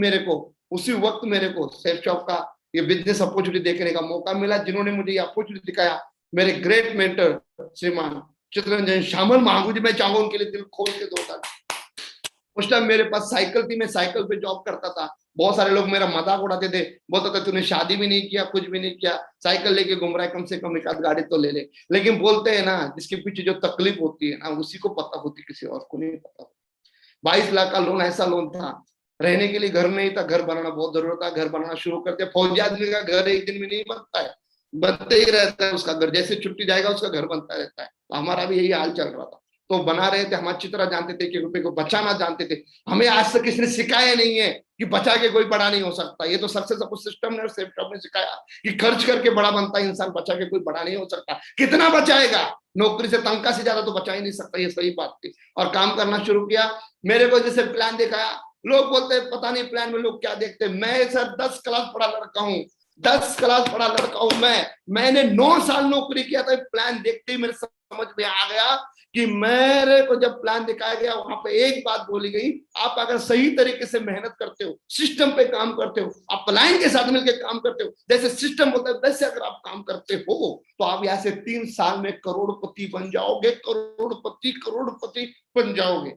मेरे को सेफ शॉप का ये बिजनेस अपॉर्चुनिटी देखने का मौका मिला। जिन्होंने मुझे ये अपॉर्चुनिटी दिखाया मेरे ग्रेट मेंटर श्रीमान चित्ररंजन श्यामल महागु जी, मैं चाहूंगा उनके लिए दिल खोल के दो ताली। उस टाइम मेरे पास साइकिल थी, मैं साइकिल पे जॉब करता था। बहुत सारे लोग मेरा मजाक उड़ाते थे, बोलता था तूने शादी भी नहीं किया, कुछ भी नहीं किया, साइकिल लेके घूम रहा है, कम से कम एक आध गाड़ी तो ले ले। लेकिन बोलते हैं ना जिसके पीछे जो तकलीफ होती है ना उसी को पता होती, किसी और को नहीं पता। 22 लाख का लोन ऐसा लोन था, रहने के लिए घर नहीं था, घर बनाना बहुत जरूरत था। घर बनाना शुरू करते, फौजी आदमी का घर एक दिन में नहीं बनता है, बनते ही रहता है उसका घर। जैसे छुट्टी जाएगा उसका घर बनता रहता है। तो हमारा भी यही हाल चल रहा था। तो बना रहे थे, हम अच्छी तरह जानते थे कि रुपए को बचाना जानते थे। हमें आज तक किसी ने सिखाया नहीं है कि बचा के कोई बड़ा नहीं हो सकता। ये तो सक्सेस ऑफ सिस्टम ने और सेफ शॉप ने सिखाया कि खर्च करके बड़ा बनता है इंसान, बचा के कोई बड़ा नहीं हो सकता। कितना बचाएगा, नौकरी से तनख्वाह से ज्यादा तो बचा ही नहीं सकता, ये सही बात थी। और काम करना शुरू किया। मेरे को जैसे प्लान दिखाया, लोग बोलते हैं पता नहीं प्लान में लोग क्या देखते हैं। मैं सर 10 क्लास पढ़ा लड़का हूँ, 10 क्लास पढ़ा लड़का हूं मैंने 9 साल नौकरी किया था। प्लान देखते ही मेरे समझ में आ गया कि मेरे को जब प्लान दिखाया गया वहां पे एक बात बोली गई, आप अगर सही तरीके से मेहनत करते हो, सिस्टम पे काम करते हो, आप क्लाइंट के साथ मिलकर काम करते हो, जैसे सिस्टम होता है वैसे अगर आप काम करते हो तो आप यहाँ से 3 साल में करोड़पति बन जाओगे, करोड़पति बन जाओगे।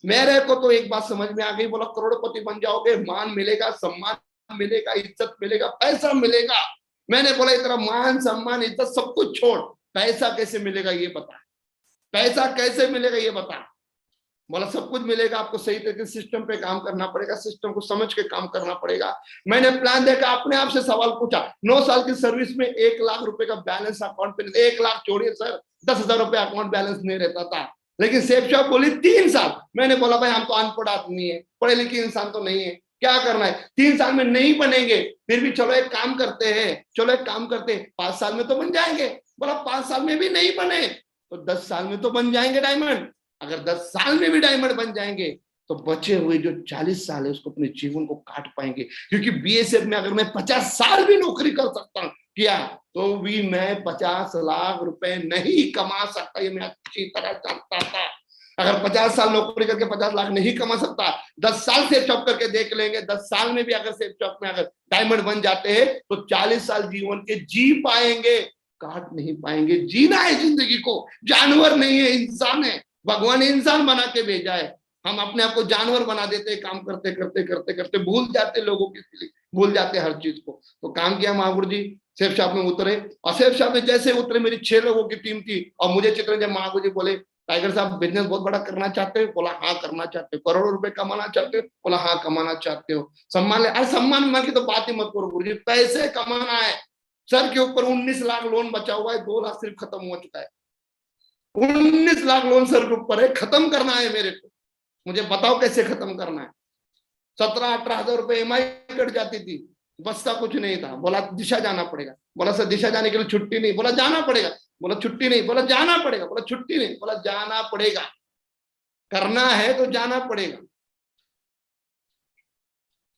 मेरे को तो एक बात समझ में आ गई, बोला करोड़पति बन जाओगे, मान मिलेगा, सम्मान मिलेगा, इज्जत मिलेगा, पैसा मिलेगा। मैंने बोला इतना मान सम्मान इज्जत सब कुछ छोड़, पैसा कैसे मिलेगा ये बता, पैसा कैसे मिलेगा ये बता। बोला सब कुछ मिलेगा, आपको सही तरीके से सिस्टम पे काम करना पड़ेगा, सिस्टम को समझ के काम करना पड़ेगा। मैंने प्लान देखा, अपने आप से सवाल पूछा। 9 साल की सर्विस में 1 लाख रुपए का बैलेंस अकाउंट पे, 1 लाख छोड़िए सर, 10,000 रुपए अकाउंट बैलेंस नहीं रहता था। लेकिन सेफ शॉप बोली 3 साल। मैंने बोला भाई हम तो अनपढ़ आदमी है, पढ़े लिखे इंसान तो नहीं है, क्या करना है, 3 साल में नहीं बनेंगे, फिर भी चलो एक काम करते हैं, 5 साल में तो बन जाएंगे। बोला 5 साल में भी नहीं बने तो 10 साल में तो बन जाएंगे डायमंड। अगर 10 साल में भी डायमंड बन जाएंगे तो बचे हुए जो 40 साल है उसको अपने जीवन को काट पाएंगे। क्योंकि बीएसएफ में अगर मैं 50 साल भी नौकरी कर सकता हूँ किया तो भी मैं 50 लाख रुपए नहीं कमा सकता, ये मैं अच्छी तरह जानता था। अगर 50 साल नौकरी करके 50 लाख नहीं कमा सकता, 10 साल सेफ शॉप करके देख लेंगे। 10 साल में भी अगर सेफ शॉप में अगर डायमंड बन जाते हैं तो 40 साल जीवन के जी पाएंगे, काट नहीं पाएंगे। जीना है जिंदगी को, जानवर नहीं है, इंसान है, भगवान ने इंसान बना के भेजा है। हम अपने आप को जानवर बना देते हैं, काम करते करते करते करते भूल जाते लोगों के लिए, भूल जाते हर चीज को। तो काम किया महागुरु जी, सेफ शॉप में उतरे, और सेफ शॉप में जैसे उतरे मेरी 6 लोगों की टीम थी, और मुझे चित्र जब महागुरु जी बोले टाइगर साहब बिजनेस बहुत बड़ा करना चाहते हो? बोला हाँ करना चाहते हो। करोड़ों रुपए कमाना चाहते हो? बोला हाँ कमाना चाहते हो। सम्मान ले, अरे सम्मान उम्मान की तो बात ही मत करो गुरु जी, पैसे कमाना है। सर के ऊपर 19 लाख लोन बचा हुआ है, 2 लाख सिर्फ खत्म हो चुका है। 19 लाख लोन सर के ऊपर है, खत्म करना है मेरे को। मुझे बताओ कैसे खत्म करना है। 17-18 हजार रुपए EMI कट जाती थी, बचता कुछ नहीं था। बोला दिशा जाना पड़ेगा। बोला सर दिशा जाने के लिए छुट्टी नहीं। बोला जाना पड़ेगा। बोला छुट्टी नहीं। बोला जाना पड़ेगा। बोला छुट्टी नहीं। बोला जाना पड़ेगा, करना है तो जाना पड़ेगा।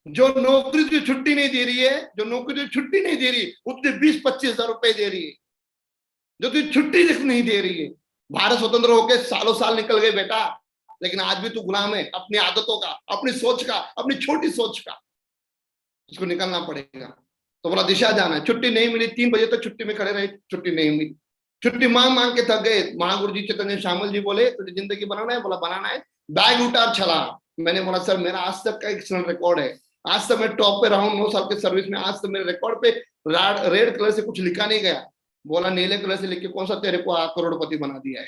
जो नौकरी तुझे छुट्टी नहीं दे रही है, जो नौकरी तुझे छुट्टी नहीं दे रही, उतने 20-25 हजार रुपए दे रही है, जो तुझे छुट्टी नहीं दे रही है। भारत स्वतंत्र होकर सालों साल निकल गए बेटा, लेकिन आज भी तू गुलाम है अपनी आदतों का, अपनी सोच का, अपनी छोटी सोच का। इसको निकलना पड़ेगा। तो बोला दिशा जाना है। छुट्टी नहीं मिली, 3 बजे तक छुट्टी में खड़े रहे, छुट्टी नहीं मिली। छुट्टी मांग मांग के थक गए। महागुरु जी चैतन्य श्यामल जी बोले तुझे जिंदगी बनाना है? बोला बनाना है। बैग उतार चला। मैंने बोला सर मेरा आज तक का एक्सीलेंट रिकॉर्ड है, आज तक मैं टॉप पे रहा हूं 9 साल के सर्विस में, आज तक मेरे रिकॉर्ड पे रेड कलर से कुछ लिखा नहीं गया। बोला नीले कलर से लिख के कौन सा तेरे को करोड़पति बना दिया है,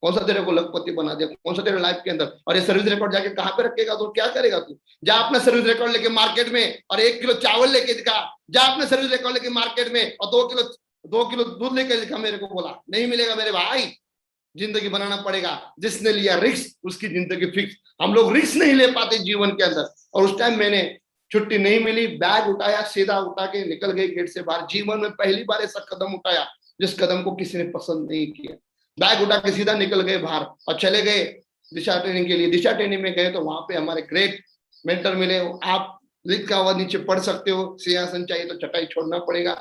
कौन सा तेरे को लखपति बना दिया, कौन सा तेरे लाइफ के अंदर। और ये सर्विस रिकॉर्ड जाके कहाँ पे रखेगा? तो क्या करेगा तू? जा अपना सर्विस रिकॉर्ड लेके मार्केट में और 1 किलो चावल लेके दिखा। जा अपना सर्विस रिकॉर्ड लेके मार्केट में और 2 किलो दूध लेके दिखा मेरे को। बोला नहीं मिलेगा मेरे भाई, जिंदगी बनाना पड़ेगा। जिसने लिया रिस्क उसकी जिंदगी फिक्स। हम लोग रिस्क नहीं ले पाते जीवन के अंदर। और उस टाइम मैंने छुट्टी नहीं मिली, बैग उठाया, सीधा उठा के निकल गए गेट से बाहर। जीवन में पहली बार ऐसा कदम उठाया जिस कदम को किसी ने पसंद नहीं किया। बैग उठा के सीधा निकल गए बाहर और चले गए दिशा ट्रेनिंग के लिए। दिशा ट्रेनिंग में गए तो वहां पे हमारे ग्रेट मेंटर मिले। आप लिखा हुआ नीचे पढ़ सकते हो, सिंहासन चाहिए तो चटाई छोड़ना पड़ेगा।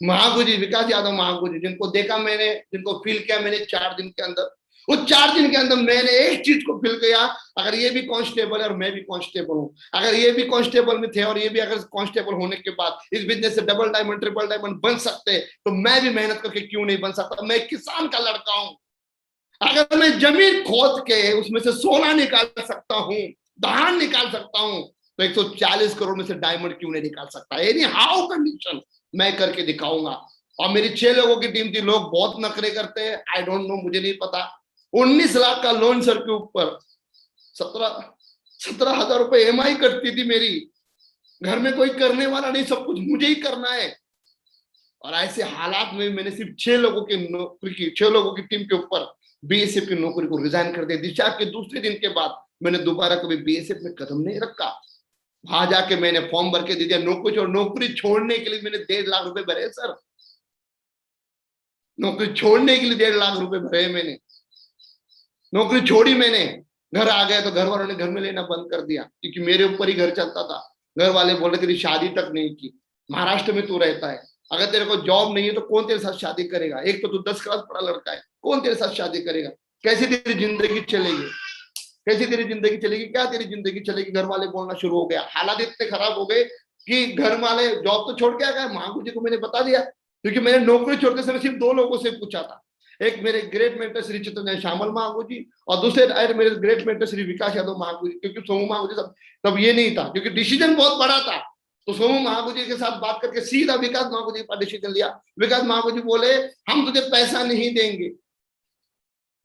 महागुरु जी, विकास यादव महागुरु जी, जिनको देखा मैंने, जिनको फील किया मैंने 4 दिन के अंदर, उस 4 दिन के अंदर मैंने एक चीज को फील किया, अगर ये भी कांस्टेबल है और मैं भी कांस्टेबल हूँ, अगर ये भी कांस्टेबल में थे और ये भी अगर कांस्टेबल होने के बाद इस बिजनेस से डबल डायमंड ट्रिपल डायमंड बन सकते, तो मैं भी मेहनत करके क्यों नहीं बन सकता। मैं एक किसान का लड़का हूँ, अगर मैं जमीन खोद के उसमें से सोना निकाल सकता हूँ, धान निकाल सकता हूँ, तो 140 करोड़ में से डायमंड क्यों नहीं निकाल सकता। एनी हाउ कंडीशन मैं करके दिखाऊंगा। और मेरी 6 लोगों की टीम थी। लोग बहुत नखरे करते हैं, आई डोंट नो, मुझे नहीं पता। 19 लाख का लोन सर के ऊपर, 17 हजार रुपए EMI कटती थी मेरी। घर में कोई करने वाला नहीं, सब कुछ मुझे ही करना है। और ऐसे हालात में मैंने सिर्फ 6 लोगों की नौकरी की, 6 लोगों की टीम के ऊपर BSF की नौकरी को रिजाइन कर दिया। दिशा के दूसरे दिन के बाद मैंने दोबारा कभी BSF में कदम नहीं रखा। वहां जाके मैंने फॉर्म भर के दे दिया नौकरी छोड़ने के लिए। मैंने 1.5 लाख रुपए भरे सर, नौकरी छोड़ने के लिए 1.5 लाख रुपए भरे मैंने। नौकरी छोड़ी मैंने, घर आ गया तो घर वालों ने घर में लेना बंद कर दिया, क्योंकि मेरे ऊपर ही घर चलता था। घर वाले बोल रहे तेरी शादी तक नहीं की, महाराष्ट्र में तू रहता है, अगर तेरे को जॉब नहीं है तो कौन तेरे साथ शादी करेगा। एक तो तू 10 क्लास पढ़ा लड़का है, कौन तेरे साथ शादी करेगा। कैसी तेरी जिंदगी चलेगी, कैसी तेरी जिंदगी चलेगी, क्या तेरी जिंदगी चलेगी। घर वाले बोलना शुरू हो गया। हालात इतने खराब हो गए कि घर वाले, जॉब तो छोड़ के आ गए। महागुरु जी को मैंने बता दिया, क्योंकि मैंने नौकरी छोड़ते समय सिर्फ 2 लोगों से पूछा था। एक मेरे ग्रेट मेंटर श्री चैतन्य श्यामल महागुरु जी, और दूसरे मेरे ग्रेट मेंटर श्री विकास यादव महागुरु जी। क्योंकि सोमू महागुरु जी तब ये नहीं था, क्योंकि डिसीजन बहुत बड़ा था। तो सोमू महागुरु जी के साथ बात करके सीधा विकास महागुरु जी का डिसीजन लिया। विकास महागुरु जी बोले हम तुझे पैसा नहीं देंगे,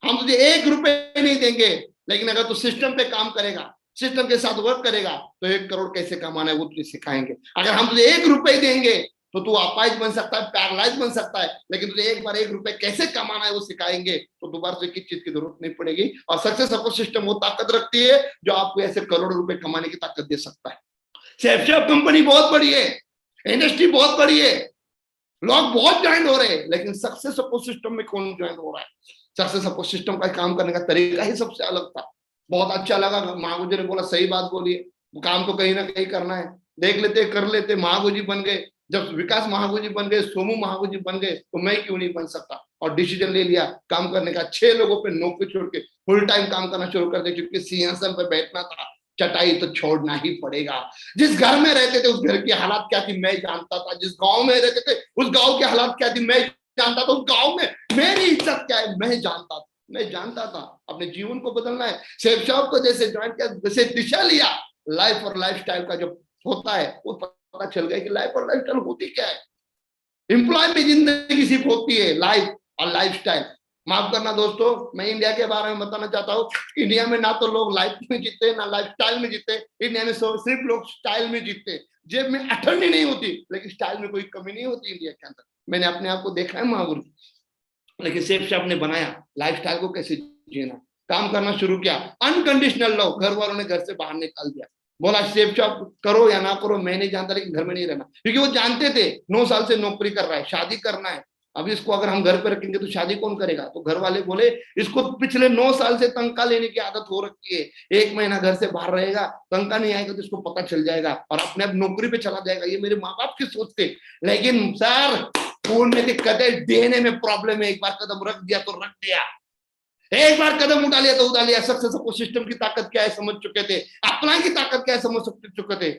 हम तुझे 1 रुपए नहीं देंगे, लेकिन अगर तू सिस्टम पे काम करेगा, सिस्टम के साथ वर्क करेगा, तो 1 करोड़ कैसे कमाना है वो तुझे सिखाएंगे। अगर हम तुझे 1 रुपए देंगे तो तू अपाहिज बन सकता है, पैरालाइज बन सकता है, लेकिन तुझे एक बार 1 रुपए कैसे कमाना है वो सिखाएंगे, तो दोबारा से किसी चीज की जरूरत नहीं पड़ेगी। और सक्सेस सपोर्ट सिस्टम वो ताकत रखती है जो आपको ऐसे करोड़ों रुपए कमाने की ताकत दे सकता है। सेफशॉप कंपनी बहुत बड़ी है, इंडस्ट्री बहुत बड़ी है, लोग बहुत ज्वाइन हो रहे हैं, लेकिन सक्सेस सपोर्ट सिस्टम में कौन ज्वाइन हो रहा है। सक्सेस सपोर्ट सिस्टम का काम करने का तरीका ही सबसे अलग था। बहुत अच्छा लगा। महागुरु जी ने बोला सही बात बोलिए, काम तो कहीं ना कहीं करना है, देख लेते कर लेते। महागुरु जी बन गए, जब विकास महागुरु जी बन गए, सोमू महागुरु जी बन गए, तो मैं क्यों नहीं बन सकता। और डिसीजन ले लिया काम करने का। 6 लोगों पे नौकरी छोड़ के फुल टाइम काम करना शुरू कर दिया, क्योंकि सिंहासन पर बैठना था, चटाई तो छोड़ना ही पड़ेगा। जिस घर में रहते थे उस घर की हालात क्या थी मैं जानता था, जिस गांव में रहते थे उस गांव की हालात क्या थी मैं जानता था, उस गांव में मेरी इज्जत क्या है मैं जानता था। मैं जानता था अपने जीवन को बदलना है। सेफ शॉप को जैसे ज्वाइन किया, जैसे दिशा लिया, लाइफ और लाइफस्टाइल का जो होता है वो पता चल गया कि लाइफ और लाइफस्टाइल होती क्या है। एम्प्लॉय में जिंदगी सिर्फ होती है लाइफ और लाइफस्टाइल। माफ करना दोस्तों, मैं इंडिया के बारे में बताना चाहता हूँ। इंडिया में ना तो लोग लाइफ में जीते ना लाइफस्टाइल में जीते। इंडिया में सिर्फ लोग स्टाइल में जीते। जेब में अठन्नी नहीं होती लेकिन स्टाइल में कोई कमी नहीं होती इंडिया के अंदर। मैंने अपने आप को देखा है महागुरु। लेकिन सेफ शॉप ने बनाया लाइफस्टाइल को कैसे जीना, काम करना शुरू किया। अनकंडीशनल लव, घर वालों ने घर से बाहर निकाल दिया। बोला सेफ शॉप करो या ना करो मैं नहीं जानता, लेकिन घर में नहीं रहना, क्योंकि वो जानते थे 9 साल से नौकरी कर रहा है, शादी करना है। अब इसको अगर हम घर पे रखेंगे तो शादी कौन करेगा। तो घर वाले बोले इसको पिछले 9 साल से तनख्वाह लेने की आदत हो रखी है, 1 महीना घर से बाहर रहेगा, तनख्वाह नहीं आएगा तो इसको पता चल जाएगा और अपने आप नौकरी पे चला जाएगा। ये मेरे माँ बाप की सोच थे। लेकिन सर खून में दिक्कत है, डीएनए में प्रॉब्लम है। एक बार कदम रख दिया तो रख दिया, एक बार कदम उठा लिया तो उठा लिया। सक्सेस को सिस्टम की ताकत क्या है समझ चुके थे, अपना की ताकत क्या है समझ चुके थे।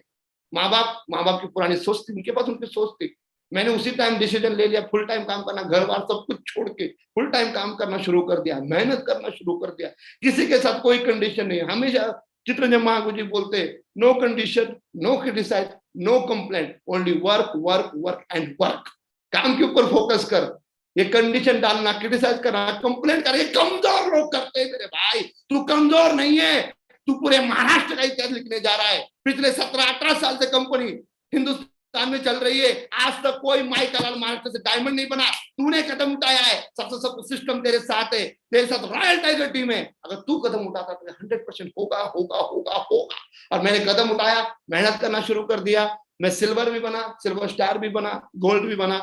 माँ बाप की पुरानी सोच थी, उनके पास उनकी सोच थी। मैंने उसी टाइम डिसीजन ले लिया, फुल टाइम काम करना, घर बार सब कुछ छोड़ के फुल टाइम काम करना शुरू कर दिया, मेहनत करना शुरू कर दिया। किसी के साथ कोई कंडीशन नहीं। हमेशा चित्रंजन महागुरु जी बोलते no condition, no criticize, no complaint, only work work work and work. काम के ऊपर फोकस कर। ये कंडीशन डालना, क्रिटिसाइज करना, कंप्लेंट करना, ये कमजोर लोग करते हैं मेरे भाई। तू कमजोर नहीं है, तू पूरे महाराष्ट्र का इतिहास लिखने जा रहा है। पिछले 17-18 साल से कंपनी हिंदुस्तान में चल रही है, आज तक कोई माइकल महाराष्ट्र से डायमंड नहीं बना। तूने कदम उठाया है, सबसे सब सिस्टम तेरे साथ है, तेरे साथ रॉयल टाइगर टीम है। अगर तू कदम उठाता तो 100% होगा होगा होगा होगा। और मैंने कदम उठाया, मेहनत करना शुरू कर दिया। मैं सिल्वर भी बना, सिल्वर स्टार भी बना, गोल्ड भी बना,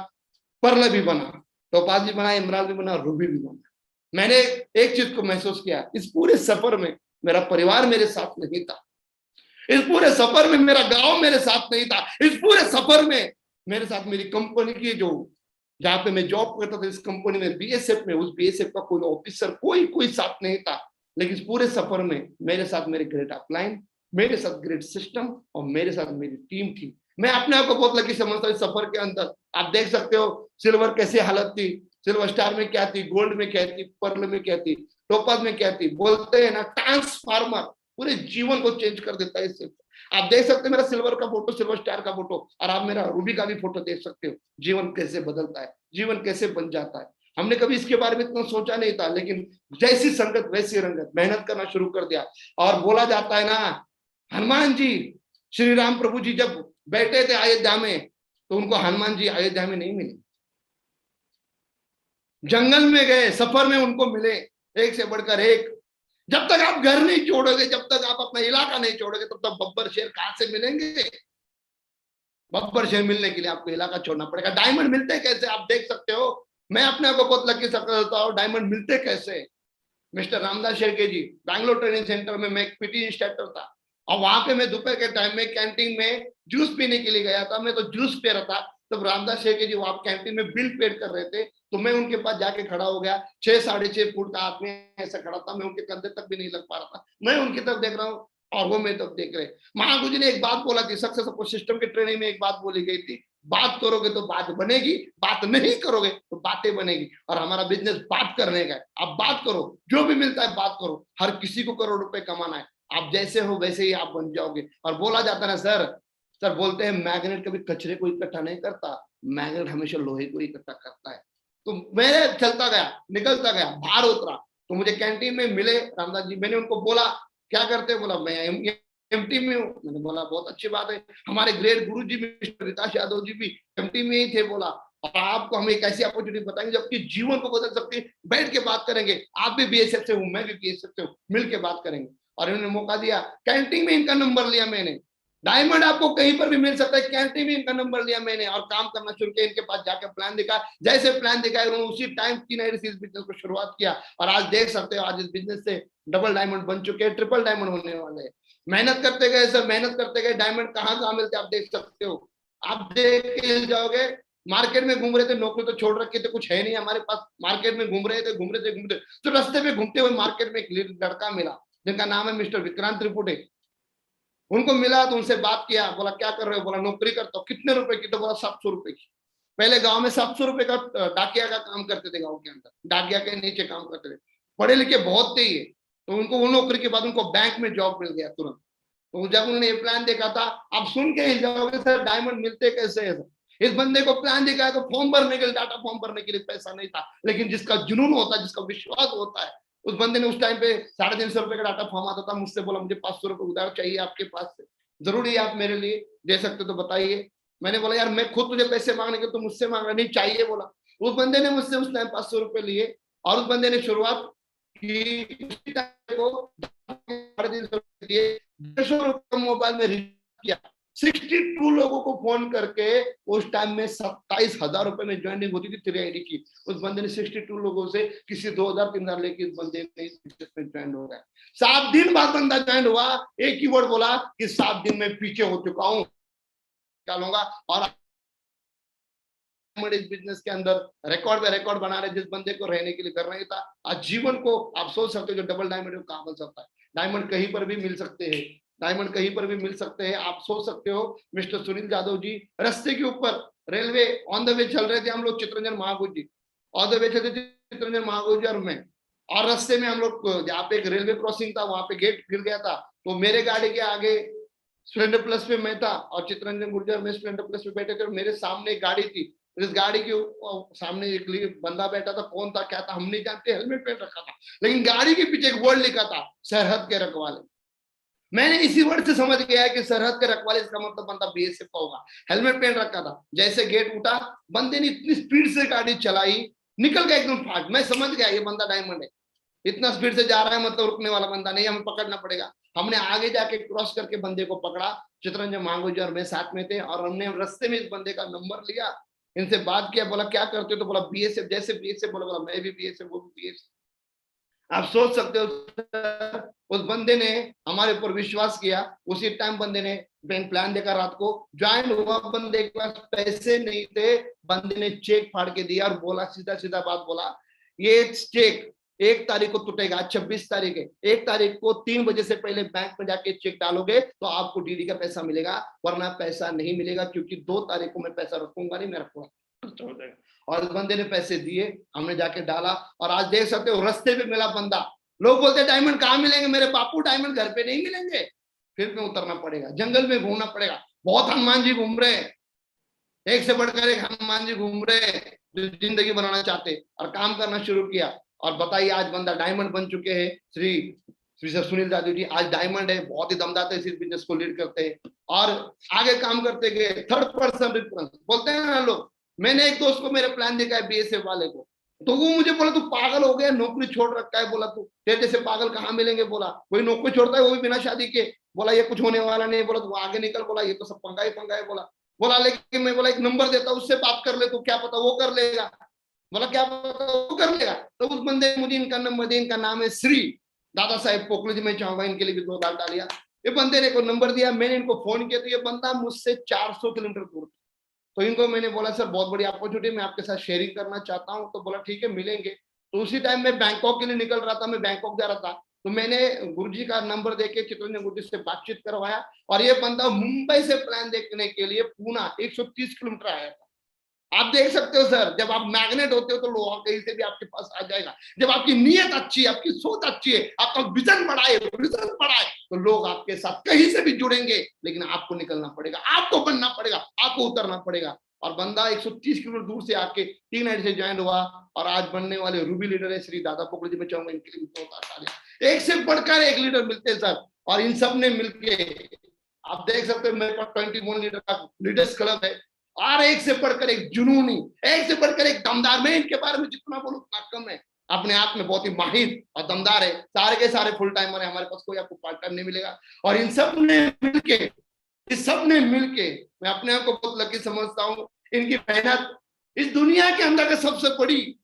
पर्ल भी बना, टोपाज भी बना, इमराल्ड भी बना, रूबी भी बना। मैंने एक चीज को महसूस किया, इस पूरे सफर में मेरा परिवार मेरे साथ नहीं था, इस पूरे सफर में मेरा गांव मेरे साथ नहीं था, इस पूरे सफर में मेरे साथ मेरी कंपनी की जो जहां पे मैं जॉब करता था, इस कंपनी में बीएसएफ में, उस बीएसएफ का कोई ऑफिसर कोई साथ नहीं था। लेकिन इस पूरे सफर में मेरे साथ मेरे ग्रेट अपलाइन, मेरे साथ ग्रेट सिस्टम और मेरे साथ मेरी टीम थी। मैं अपने आप को बहुत लकी समझता हूँ। इस सफर के अंदर आप देख सकते हो सिल्वर कैसी हालत थी, सिल्वर स्टार में क्या थी, गोल्ड में क्या थी, पर्ल में क्या थी, टोपाज में क्या थी। बोलते हैं ना ट्रांसफार्मर पूरे जीवन को चेंज कर देता है इससे। आप देख सकते हो मेरा सिल्वर का फोटो, सिल्वर स्टार का फोटो, और आप मेरा रूबी का भी फोटो देख सकते हो। जीवन कैसे बदलता है, जीवन कैसे बन जाता है। हमने कभी इसके बारे में इतना सोचा नहीं था, लेकिन जैसी संगत वैसी रंगत, मेहनत करना शुरू कर दिया। और बोला जाता है ना, हनुमान जी, श्री राम प्रभु जी जब बैठे थे अयोध्या में, तो उनको हनुमान जी अयोध्या में नहीं मिले, जंगल में गए, सफर में उनको मिले, एक से बढ़कर एक। जब तक आप घर नहीं छोड़ोगे, जब तक आप अपना इलाका नहीं छोड़ोगे, तब तक बब्बर शेर कहां से मिलेंगे। बब्बर शेर मिलने के लिए आपको इलाका छोड़ना पड़ेगा। डायमंड मिलते कैसे आप देख सकते हो। मैं अपने आप को बहुत लकी समझता हूं। डायमंड मिलते कैसे, मिस्टर रामदास शेरके जी, बैंगलोर ट्रेनिंग सेंटर में मैं पीटी इंस्ट्रक्टर था, और वहां पे मैं दोपहर के टाइम में कैंटीन में जूस पीने के लिए गया था। मैं तो जूस पी रहा था, तब रामदास शेरके जी वहां कैंटीन में बिल पेड कर रहे थे। तो मैं उनके पास जाके खड़ा हो गया। 6-6.5 फुट का आदमी ऐसा खड़ा था, मैं उनके कंधे तक भी नहीं लग पा रहा था। मैं उनकी तरफ देख रहा हूँ और वो मेरी तरफ देख रहे। महागुरु जी ने एक बात बोला थी, सक्सेस सिस्टम के ट्रेनिंग में एक बात बोली गई थी, बात करोगे तो बात बनेगी, बात नहीं करोगे तो बातें बनेगी। और हमारा बिजनेस बात करने का है। आप बात करो, जो भी मिलता है बात करो। हर किसी को करोड़ रुपए कमाना है, आप जैसे हो वैसे ही आप बन जाओगे। और बोला जाता है ना सर बोलते हैं मैग्नेट कभी कचरे को इकट्ठा नहीं करता, मैग्नेट हमेशा लोहे को इकट्ठा करता है। तो मैं चलता गया, निकलता गया, बाहर उतरा तो मुझे कैंटीन में मिले रामदास जी। मैंने उनको बोला क्या करते हैं, बोला मैं एमटी में हूँ। मैंने बोला बहुत अच्छी बात है, हमारे ग्रेट गुरु जी मिस्टर रिताश यादव जी भी एमटी में ही थे। बोला और आपको हम एक ऐसी अपॉर्चुनिटी बताएंगे जो आपके जीवन को बदल सकती है, बैठ के बात करेंगे। आप भी बीएसएफ से हूँ, मैं भी बीएसएफ से हूँ, मिल के बात करेंगे। और इन्होंने मौका दिया, कैंटीन में इनका नंबर लिया मैंने। डायमंड आपको कहीं पर भी मिल सकता है, कैंटीन में इनका नंबर लिया मैंने और काम करना शुरू किया। इनके पास जाकर प्लान दिखा, जैसे प्लान दिखाया उन्होंने उसी टाइम की इस बिजनेस को शुरुआत किया। और आज देख सकते हो, आज इस बिजनेस से डबल डायमंड बन चुके हैं, ट्रिपल डायमंड होने वाले हैं। मेहनत करते गए सर, मेहनत करते गए। डायमंड कहाँ मिलते आप देख सकते हो, आप देख के जाओगे। मार्केट में घूम रहे थे, नौकरी तो छोड़ रखी थी, कुछ है नहीं हमारे पास। मार्केट में घूम रहे थे तो रास्ते में घूमते हुए मार्केट में एक लड़का मिला जिनका नाम है मिस्टर विक्रांत त्रिपुटे। उनको मिला तो उनसे बात किया, बोला क्या कर रहे हो, बोला नौकरी करता हूँ। कितने रुपए की, तो बोला 700 रुपए की। पहले गांव में 700 रुपए का डाकिया का काम करते थे, गांव के अंदर डाकिया के नीचे काम करते थे। पढ़े लिखे बहुत थे ये, तो उनको वो नौकरी के बाद उनको बैंक में जॉब मिल गया तुरंत। तो जब उन्होंने ये प्लान देखा था, आप सुन के हिल जाओगे सर डायमंड मिलते कैसे है। इस बंदे को प्लान देखा है तो फॉर्म भरने के लिए, डाटा फॉर्म भरने के लिए पैसा नहीं था, लेकिन जिसका जुनून होता है, जिसका विश्वास होता है, उस बंदे ने उस टाइम पे 350 रुपए का डाटा फॉर्म आता था, मुझसे बोला मुझे 500 रुपए उधार चाहिए आपके पास से, जरूरी है आप मेरे लिए दे सकते तो बताइए। मैंने बोला यार मैं खुद तुझे पैसे मांगने के, तो मुझसे मांग रहा नहीं, चाहिए बोला। उस बंदे ने मुझसे उस टाइम 500 रुपए लिए और उस बंदे ने शुरुआत की, उसी टाइम को 150 रुपए मोबाइल में रिचार्ज किया, 62 लोगों को फोन करके। उस टाइम में 27,000 रुपए में ज्वाइनिंग होती थी 3 की। उस बंदे ने 62 लोगों से किसी 2,000-3,000 लेके इस बंदे ने ज्वाइन हो गया। 7 दिन बाद बंदा ज्वाइन हुआ, एक ही वर्ड बोला कि 7 दिन में पीछे हो चुका हूं, निकालूंगा। और इस बिजनेस के अंदर रिकॉर्ड पे रिकॉर्ड बना रहे, जिस बंदे को रहने के लिए कर रहे था। आज जीवन को आप सोच सकते हो, जो डबल डायमंड है कहां बन सकता है। डायमंड कहीं पर भी मिल सकते हैं, डायमंड कहीं पर भी मिल सकते हैं। आप सोच सकते हो मिस्टर सुनील यादव जी रास्ते के ऊपर, रेलवे ऑन द वे चल रहे थे हम लोग, चित्रंजन महागुज जी ऑन द वे चलते थे, चित्रंजन महागुज और मैं, और रास्ते में हम लोग जहाँ पे एक रेलवे क्रॉसिंग था वहां पे गेट गिर गया था। तो मेरे गाड़ी के आगे स्प्लेंडर प्लस पे मैं था और चित्रंजन गुर्जर में स्प्लेंडर प्लस पे बैठे थे, और मेरे सामने एक गाड़ी थी, इस गाड़ी के सामने एक बंदा बैठा था, कौन था क्या था हम नहीं जानते, हेलमेट पहन रखा था, लेकिन गाड़ी के पीछे एक वर्ड लिखा था, सरहद के रखवाले। मैंने इसी वर्ड से समझ गया है कि सरहद के रखवाले, इसका मतलब बंदा बीएसएफ का होगा। हेलमेट पहन रखा था। जैसे गेट उठा, बंदे ने इतनी स्पीड से गाड़ी चलाई, निकल गया एकदम फास्ट। मैं समझ गया ये बंदा डायमंड है, इतना स्पीड से जा रहा है मतलब रुकने वाला बंदा नहीं, हमें पकड़ना पड़ेगा। हमने आगे जाके क्रॉस करके बंदे को पकड़ा, चित्रंजन मांगोजी और मैं साथ में थे, और हमने रास्ते में इस बंदे का नंबर लिया, इनसे बात किया, बोला क्या करते हो, तो बोला बीएसएफ। जैसे बीएसएफ बोला मैं भी बीएसएफ, वो भी बीएसएफ। आप सोच सकते हो उस बंदे ने हमारे ऊपर विश्वास किया। उसी टाइम बंदे ने बैंक प्लान देखा, रात को ज्वाइन हुआ। बंदे के पास पैसे नहीं थे, बंदे ने चेक फाड़ के दिया और बोला, सीधा सीधा बात बोला, ये चेक 1 तारीख को टूटेगा, 26 तारीख है, 1 तारीख को 3 बजे से पहले बैंक में जाके चेक डालोगे तो आपको डीडी का पैसा मिलेगा, वरना पैसा नहीं मिलेगा, क्योंकि 2 तारीख को मैं पैसा रखूंगा नहीं, मैं रखूंगा। और इस बंदे ने पैसे दिए, हमने जाके डाला, और आज देख सकते हो रास्ते पे मिला बंदा। लोग बोलते डायमंड कहाँ मिलेंगे मेरे बापू, डायमंड घर पे नहीं मिलेंगे, फिर में उतरना पड़ेगा, जंगल में घूमना पड़ेगा। बहुत हनुमान जी घूम रहे, एक से बढ़कर एक हनुमान जी घूम रहे, जो जिंदगी बनाना चाहते और काम करना शुरू किया। और बताइए आज बंदा डायमंड बन चुके हैं। श्री सुनील यादव जी आज डायमंड है, बहुत ही दमदार इस बिजनेस को लीड करते हैं और आगे काम करते गए। 3rd पर्सन रेफरेंस बोलते हैं ना लोग। मैंने एक दोस्त को मेरा प्लान देखा है बीएसएफ वाले को, तो वो मुझे बोला तू पागल हो गया, नौकरी छोड़ रखा है। बोला तू तेरे जैसे पागल कहाँ मिलेंगे। बोला कोई नौकरी छोड़ता है वो भी बिना शादी के। बोला ये कुछ होने वाला नहीं। बोला तू आगे निकल। बोला ये तो सब पंगा ही पंगा है। बोला लेकिन मैं बोला एक नंबर देता हूँ, उससे बात कर ले, तो क्या पता वो कर लेगा। बोला क्या पता वो कर लेगा। तो उस बंदे ने मुझे इनका नंबर दिया, इनका नाम है श्री दादा साहेब पोकले जी। मैं चाहूंगा इनके लिए भी 2 बार डालिया। ये बंदे ने को नंबर दिया, मैंने इनको फोन किया, तो ये बंदा मुझसे 400 किलोमीटर दूर। तो इनको मैंने बोला सर बहुत बड़ी अपॉर्चुनिटी, मैं आपके साथ शेयरिंग करना चाहता हूँ। तो बोला ठीक है मिलेंगे। तो उसी टाइम मैं बैंकॉक के लिए निकल रहा था, मैं बैंकॉक जा रहा था। तो मैंने गुरुजी का नंबर देके चित्रंजन गुरुजी से बातचीत करवाया, और ये बंदा मुंबई से प्लान देखने के लिए पूना 130 किलोमीटर आया था। आप देख सकते हो सर, जब आप मैग्नेट होते हो तो लोग कहीं से भी आपके पास आ जाएगा। जब आपकी नीयत अच्छी है, आपकी सोच अच्छी है, आपका विजन बड़ा है, तो लोग आपके साथ कहीं से भी जुड़ेंगे। लेकिन आपको निकलना पड़ेगा, आपको बनना पड़ेगा, आपको उतरना पड़ेगा। और बंदा 130 किलोमीटर दूर से आके 3 नाइट से ज्वाइन हुआ, और आज बनने वाले रूबी लीडर है श्री दादा पोकले जी। मैं चाहूंगा इनके लिए भी एक से बढ़कर एक लीडर मिलते हैं सर, और इन सब ने मिलके आप देख सकते हो मेरे पास 21 लीडर का लीडर्स क्लब है, और एक से बढ़कर एक जुनूनी, एक से बढ़कर एक दमदार। मैं इनके बारे में जितना बोलूं उतना कम है। अपने आप में बहुत ही माहिर और दमदार है, सारे के सारे फुल टाइमर है। हमारे पास कोई आपको पार्ट टाइम नहीं मिलेगा। और इन सब ने मिलके, इस सब ने मिलके, मैं अपने आप को बहुत लकी समझता हूँ। इनकी मेहनत इस दुनिया के अंदर का सबसे बड़ी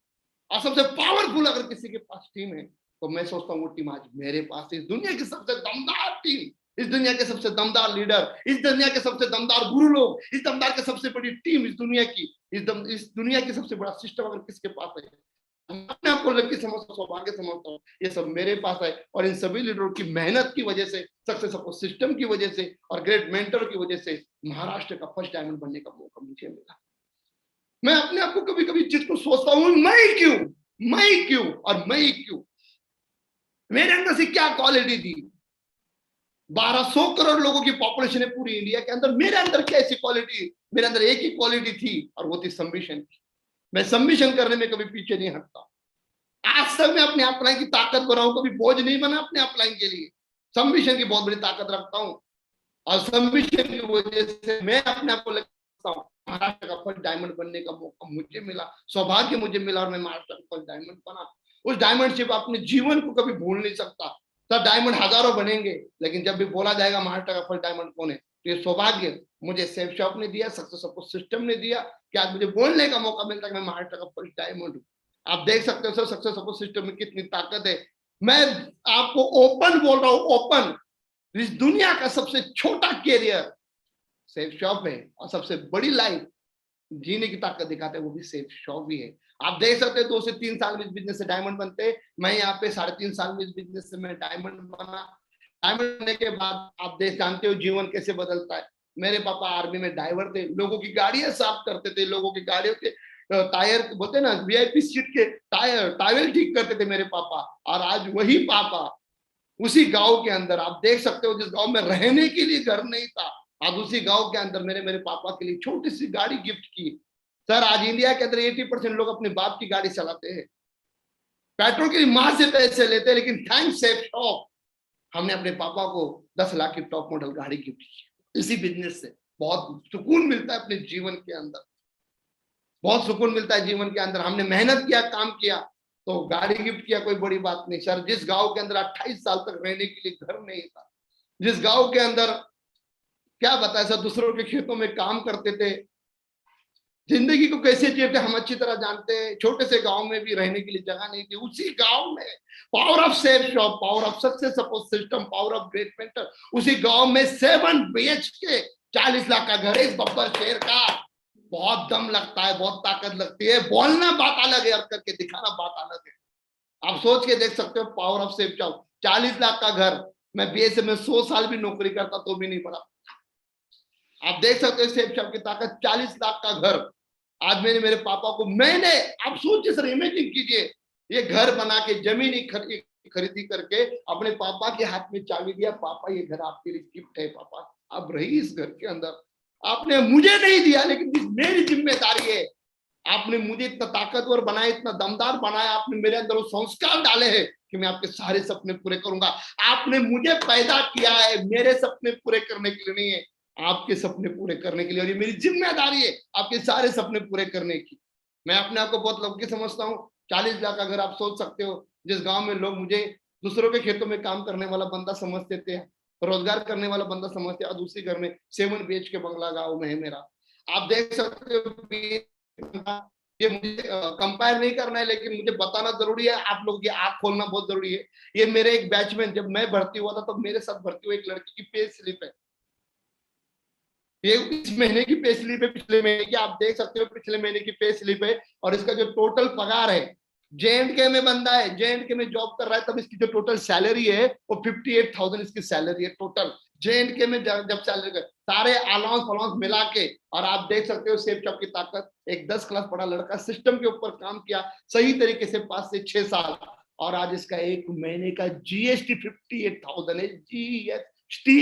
और सबसे पावरफुल अगर किसी के पास टीम है तो मैं सोचता हूँ वो टीम आज मेरे पास है। इस दुनिया की सबसे दमदार टीम, इस दुनिया के सबसे दमदार लीडर, इस दुनिया के सबसे दमदार गुरु लोग, इस दमदार के सबसे बड़ी टीम, इस दुनिया की इस दुनिया की सबसे बड़ा सिस्टम अगर किसके पास है, मैं आपको लकी समझता हूँ, सौभाग्य समझता हूँ, ये सब मेरे पास है। और इन सभी लीडरों की मेहनत की वजह से, सक्सेस ऑफ सिस्टम की वजह से और ग्रेट मेंटर की वजह से महाराष्ट्र का फर्स्ट डायमंड बनने का मौका मुझे मिला। मैं अपने आप को कभी कभी चीज को सोचता हूँ, मैं क्यों और मैं क्यों। मेरे अंदर से क्या क्वालिटी थी? 1200 करोड़ लोगों की पॉपुलेशन है पूरी इंडिया के अंदर, मेरे अंदर क्या ऐसी क्वालिटी? मेरे अंदर एक ही क्वालिटी थी और वो थी सबमिशन की। मैं सबमिशन करने में कभी पीछे नहीं हटता। आज तक मैं अपने अपलाइन की ताकत बना हूं, कभी बोझ नहीं बना अपने अपलाइन के लिए। सबमिशन की बहुत बड़ी ताकत रखता हूं और सबमिशन की वजह से मैं अपने आप को लगता हूं महाराष्ट्र का फर्स्ट डायमंड बनने का मौका मुझे मिला, सौभाग्य मुझे मिला और मैं महाराष्ट्र का फर्स्ट डायमंड बना। उस डायमंडशिप अपने जीवन को कभी भूल नहीं सकता। तब डायमंड हजारों बनेंगे, लेकिन जब भी बोला जाएगा महाराष्ट्र का फर्स्ट डायमंड कौन है, तो ये सौभाग्य मुझे सेफ शॉप ने दिया, सक्सेस सपोर्ट सिस्टम ने दिया कि आज मुझे बोलने का मौका मिलता है कि मैं महाराष्ट्र का फर्स्ट डायमंड हूं। आप देख सकते हो सर सक्सेस सपोर्ट सिस्टम में कितनी ताकत है। मैं आपको ओपन बोल रहा हूं, ओपन, इस दुनिया का सबसे छोटा कैरियर सेफ शॉप है और सबसे बड़ी लाइफ जीने की ताकत दिखाते हैं वो भी सेफ शॉप ही है। आप देख सकते हो 2 से 3 साल में इस बिजनेस से डायमंड बनते हैं। मैं यहाँ पे 3.5 साल में इस बिजनेस से मैं डायमंड बना। डायमंड बनने के बाद आप देख जानते हो जीवन कैसे बदलता है। मेरे पापा आर्मी में ड्राइवर थे, लोगों की गाड़ियां साफ करते थे, लोगों की गाड़ियों के टायर बोलते ना वीआईपी सीट के टायर ठीक करते थे मेरे पापा। और आज वही पापा उसी गांव के अंदर, आप देख सकते हो जिस गांव में रहने के लिए घर नहीं था, आज उसी गांव के अंदर मेरे पापा के लिए छोटी सी गाड़ी गिफ्ट की। सर आज इंडिया के अंदर 80% लोग अपने बाप की गाड़ी चलाते हैं, पेट्रोल के लिए मां से पैसे लेते हैं, लेकिन थैंक्स सेफ शॉप हमने अपने पापा को 10 लाख की टॉप मॉडल गाड़ी गिफ्ट की। इसी बिजनेस से बहुत सुकून मिलता है अपने जीवन के अंदर, बहुत सुकून मिलता है जीवन के अंदर। हमने मेहनत किया, काम किया तो गाड़ी गिफ्ट किया, कोई बड़ी बात नहीं। सर जिस गांव के अंदर 28 साल तक रहने के लिए घर नहीं था, जिस गांव के अंदर क्या बताया सर दूसरों के खेतों में काम करते थे, जिंदगी को कैसे जिए थे हम अच्छी तरह जानते हैं। छोटे से गांव में भी रहने के लिए जगह नहीं थी, उसी गांव में power of safe shop, power of success support system, power of great mentor, उसी गांव में 7 BHK 40 लाख का घर है इस बब्बर शेर का। बहुत दम लगता है, बहुत ताकत लगती है। बोलना बात अलग है और करके दिखाना बात अलग है। आप सोच के देख सकते हो power of safe shop, 40 lakh का घर। मैं बीएसएफ में 100 साल भी नौकरी करता तो भी नहीं पड़ा। आप देख सकते हो सेफ शॉप की ताकत, 40 लाख का घर। आज मेरे पापा को मैंने, आप सोचिए सर, इमेजिन कीजिए, ये घर बना के जमीन खरीदी करके अपने पापा के हाथ में चाबी दिया, पापा ये घर आपके लिए गिफ्ट है, पापा आप रही इस घर के अंदर। आपने मुझे नहीं दिया, लेकिन मेरी जिम्मेदारी है। आपने मुझे इतना ताकतवर बनाया, इतना दमदार बनाया, आपने मेरे अंदर वो संस्कार डाले हैं कि मैं आपके सारे सपने पूरे करूंगा। आपने मुझे पैदा किया है मेरे सपने पूरे करने के लिए नहीं है, आपके सपने पूरे करने के लिए, और ये मेरी जिम्मेदारी है आपके सारे सपने पूरे करने की। मैं अपने आप को बहुत लकी समझता हूँ। 40 लाख अगर आप सोच सकते हो, जिस गांव में लोग मुझे दूसरों के खेतों में काम करने वाला बंदा समझते थे, रोजगार करने वाला बंदा समझते, और दूसरी घर में 7 BHK बंगला गाँव में है मेरा। आप देख सकते हो, ये मुझे कंपेयर नहीं करना है, लेकिन मुझे बताना जरूरी है, आप लोग की आंख खोलना बहुत जरूरी है। ये मेरे एक बैचमैन, जब मैं भर्ती हुआ था तो मेरे साथ भर्ती हुई एक लड़की की पे स्लिप है, ये इस महीने की पे स्लिप है, पिछले महीने की। आप देख सकते हो पिछले महीने की पे स्लिप है, और इसका जो टोटल पगार है, JNK में बंदा है, JNK में जॉब कर रहा है, तब इसकी जो टोटल सैलरी है वो 58,000 इसकी सैलरी है टोटल। JNK में जब सैलरी कर सारे अलाउंस मिला के, और आप देख सकते हो सेफ शॉप की ताकत। एक 10 क्लास पढ़ा लड़का सिस्टम के ऊपर काम किया सही तरीके से 5 से 6 साल, और आज इसका एक महीने का GST 58,000 है। GST,